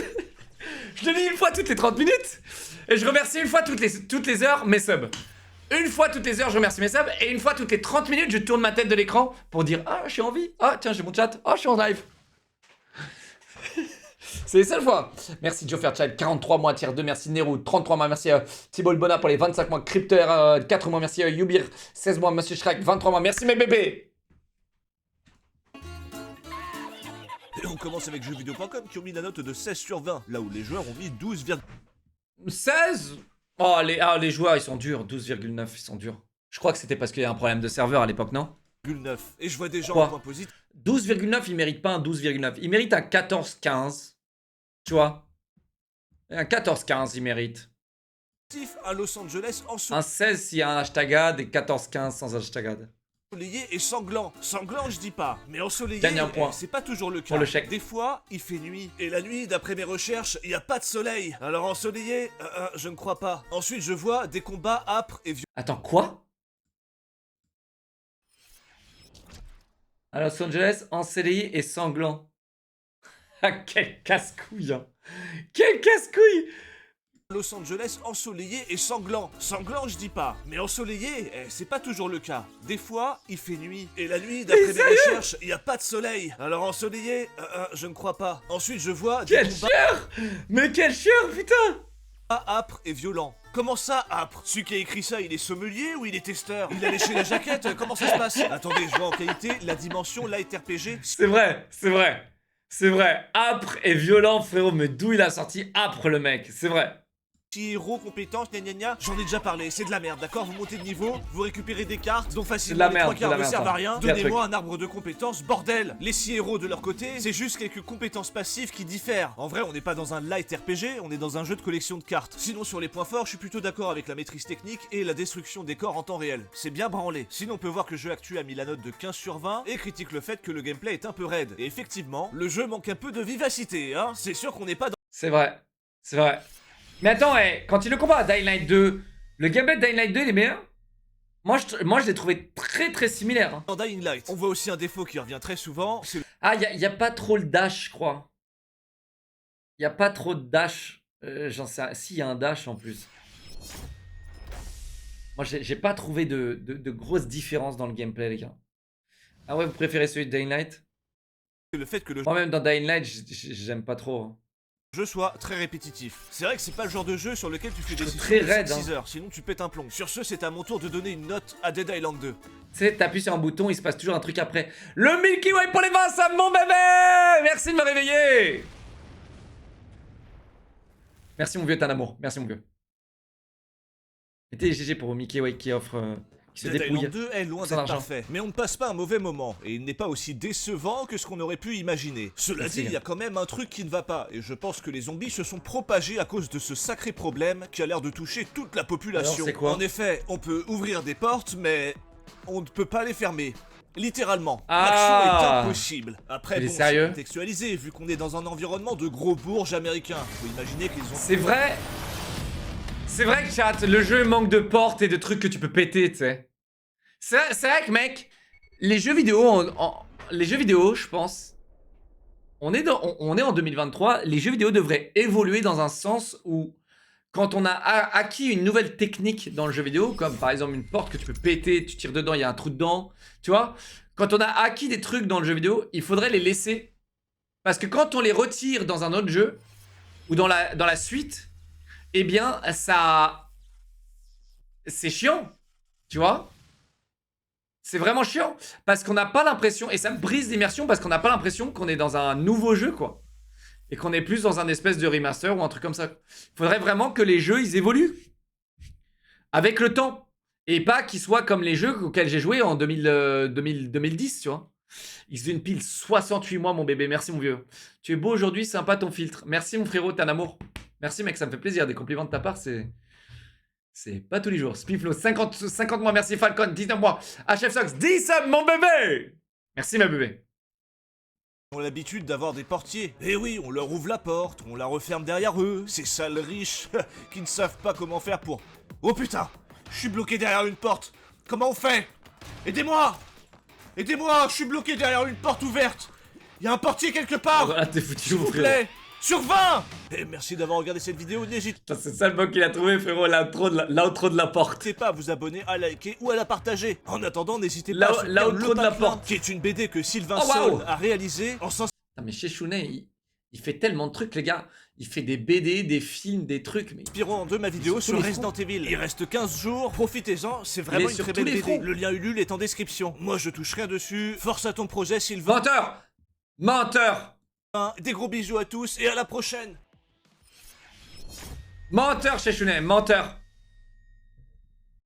Je le dis une fois toutes les 30 minutes. Et je remercie une fois toutes les heures mes subs. Une fois toutes les heures, je remercie mes subs. Et une fois toutes les 30 minutes, je tourne ma tête de l'écran pour dire: ah, je suis en vie. Ah, tiens, j'ai mon chat. Ah, je suis en live. C'est les seules fois. Merci Joe Fairchild, 43 mois, tier 2. Merci Nero, 33 mois. Merci Thibault Bona pour les 25 mois. Crypter, 4 mois. Merci Yubir, 16 mois. Monsieur Shrek, 23 mois. Merci mes bébés. Et on commence avec jeuxvideo.com qui ont mis la note de 16 sur 20, là où les joueurs ont mis 12, 16. Oh, les joueurs, ils sont durs. 12,9, ils sont durs. Je crois que c'était parce qu'il y a un problème de serveur à l'époque, non? 9. Et je vois des gens Quoi en point positif 12,9, il mérite pas un 12,9. Il mérite un 14,15. Tu vois? Un 14,15, il mérite. à Los Angeles Un 16 s'il y a un hashtag ad et 14,15 sans hashtag ad. ensoleillé et sanglant. Sanglant, je dis pas, mais ensoleillé, Gagne un point. c'est pas toujours le cas. Pour le chèque. Des fois, il fait nuit. Et la nuit, d'après mes recherches, il y a pas de soleil. Alors ensoleillé, je ne crois pas. Ensuite, je vois des combats âpres et violents. Attends, quoi? À Los Angeles, ensoleillé et sanglant. Ah, quel casse-couille, hein. Quel casse-couille. Los Angeles ensoleillé et sanglant. Sanglant, je dis pas, mais ensoleillé, c'est pas toujours le cas. Des fois, il fait nuit. Et la nuit, d'après mes recherches, il y a pas de soleil. Alors ensoleillé, je ne crois pas. Ensuite, je vois des Quel combats chieur. Mais quel chieur, putain. âpres et violents. Comment ça, âpre? Celui qui a écrit ça, il est sommelier ou il est testeur? Il a léché la jaquette? Comment ça se passe? Attendez, je vois en qualité la dimension light RPG. C'est vrai, c'est vrai. C'est vrai. Âpre et violent, frérot. Mais d'où il a sorti âpre, le mec? C'est vrai. Si héros, compétences, gna gna gna, j'en ai déjà parlé, c'est de la merde, d'accord? Vous montez de niveau, vous récupérez des cartes, dont facilement les 3 quarts ne servent à rien. Donnez-moi un arbre de compétences, bordel! Les 6 héros de leur côté, c'est juste quelques compétences passives qui diffèrent. En vrai, on n'est pas dans un light RPG, on est dans un jeu de collection de cartes. Sinon, sur les points forts, je suis plutôt d'accord avec la maîtrise technique et la destruction des corps en temps réel. C'est bien branlé. Sinon, on peut voir que le jeu actuel a mis la note de 15 sur 20 et critique le fait que le gameplay est un peu raide. Et effectivement, le jeu manque un peu de vivacité, hein. C'est sûr qu'on n'est pas dans... C'est vrai. C'est vrai. Mais attends, quand il le compare à Dying Light 2, le gameplay de Dying Light 2 il est meilleur? Moi je l'ai trouvé très similaire. Hein. Dans Dying Light. On voit aussi un défaut qui revient très souvent, c'est Ah, y a pas trop le dash, je crois. Y a pas trop de dash. J'en sais rien. Si, y a un dash en plus. Moi, j'ai pas trouvé de grosses différences dans le gameplay, les gars. Ah ouais, vous préférez celui de Dying Light? le fait que le Moi-même, dans Dying Light, j'aime pas trop. Hein. jeu soit très répétitif. C'est vrai que c'est pas le genre de jeu sur lequel tu fais des très sessions de raide, 6 heures, sinon tu pètes un plomb. Sur ce, c'est à mon tour de donner une note à Dead Island 2. Tu sais, t'appuies sur un bouton, il se passe toujours un truc après. Le Milky Way pour les 20, ça mon bébé! Merci de me réveiller! Merci mon vieux, t'es un amour. Merci mon vieux. Mettez GG pour Mickey Way qui offre... qui se Dead dépouille. Island 2 est loin Sans d'être argent. parfait, mais on ne passe pas un mauvais moment, et il n'est pas aussi décevant que ce qu'on aurait pu imaginer. Cela Merci, dit, il y a quand même un truc qui ne va pas, et je pense que les zombies se sont propagés à cause de ce sacré problème qui a l'air de toucher toute la population. Alors, c'est quoi? En effet, on peut ouvrir des portes, mais on ne peut pas les fermer. Littéralement, Ah. l'action est impossible. Après, Il est bon, sérieux? c'est contextualisé, vu qu'on est dans un environnement de gros bourges américains. Faut imaginer qu'ils ont... C'est vrai. C'est vrai que chat, le jeu manque de portes et de trucs que tu peux péter, tu sais. C'est vrai que mec, les jeux vidéo, les jeux vidéo, je pense, on est en 2023, les jeux vidéo devraient évoluer dans un sens où quand on a acquis une nouvelle technique dans le jeu vidéo, comme par exemple une porte que tu peux péter, tu tires dedans, il y a un trou dedans, tu vois, quand on a acquis des trucs dans le jeu vidéo, il faudrait les laisser. Parce que quand on les retire dans un autre jeu, ou dans la suite, eh bien, ça... c'est chiant, tu vois. C'est vraiment chiant, parce qu'on n'a pas l'impression, et ça brise l'immersion, parce qu'on n'a pas l'impression qu'on est dans un nouveau jeu, quoi. Et qu'on est plus dans un espèce de remaster ou un truc comme ça. Il faudrait vraiment que les jeux, ils évoluent. Avec le temps. Et pas qu'ils soient comme les jeux auxquels j'ai joué en 2010, tu vois. X d'une pile, 68 mois, mon bébé. Merci, mon vieux. Tu es beau aujourd'hui, sympa ton filtre. Merci, mon frérot, t'es un amour. Merci, mec, ça me fait plaisir. Des compliments de ta part, c'est pas tous les jours. Spiflo, 50 mois, merci Falcon, 19 mois. HF Sox, 10 subs, mon bébé. Merci, ma bébé. ont l'habitude d'avoir des portiers. Et oui, on leur ouvre la porte, on la referme derrière eux. Ces sales riches qui ne savent pas comment faire pour... Oh putain, je suis bloqué derrière une porte. Comment on fait? Aidez-moi! Aidez-moi, je suis bloqué derrière une porte ouverte. Il y a un portier quelque part. Voilà, t'es foutu, S'il mon vous frérot. plaît. Sur 20. Et merci d'avoir regardé cette vidéo, n'hésitez Putain, c'est ça le bug qu'il a trouvé, frérot, l'outro de la porte. pas à vous abonner, à liker ou à la partager. En attendant, n'hésitez pas Là- à soutenir l'outro Le de la Patelin, porte. qui est une BD que Sylvain Oh, waouh. Sol a réalisée en Putain, mais chez Chounet, il fait tellement de trucs, les gars. Il fait des BD, des films, des trucs, mais... s'inspirant de ma vidéo Sur sur tous les Resident Evil. Il reste 15 jours, profitez-en, c'est vraiment une sur très tous belle les BD. fronts. Le lien Ulule est en description. Moi je touche rien dessus. Force à ton projet Sylvain. Menteur! Menteur! Des gros bisous à tous et à la prochaine. Menteur chez Chounet, menteur!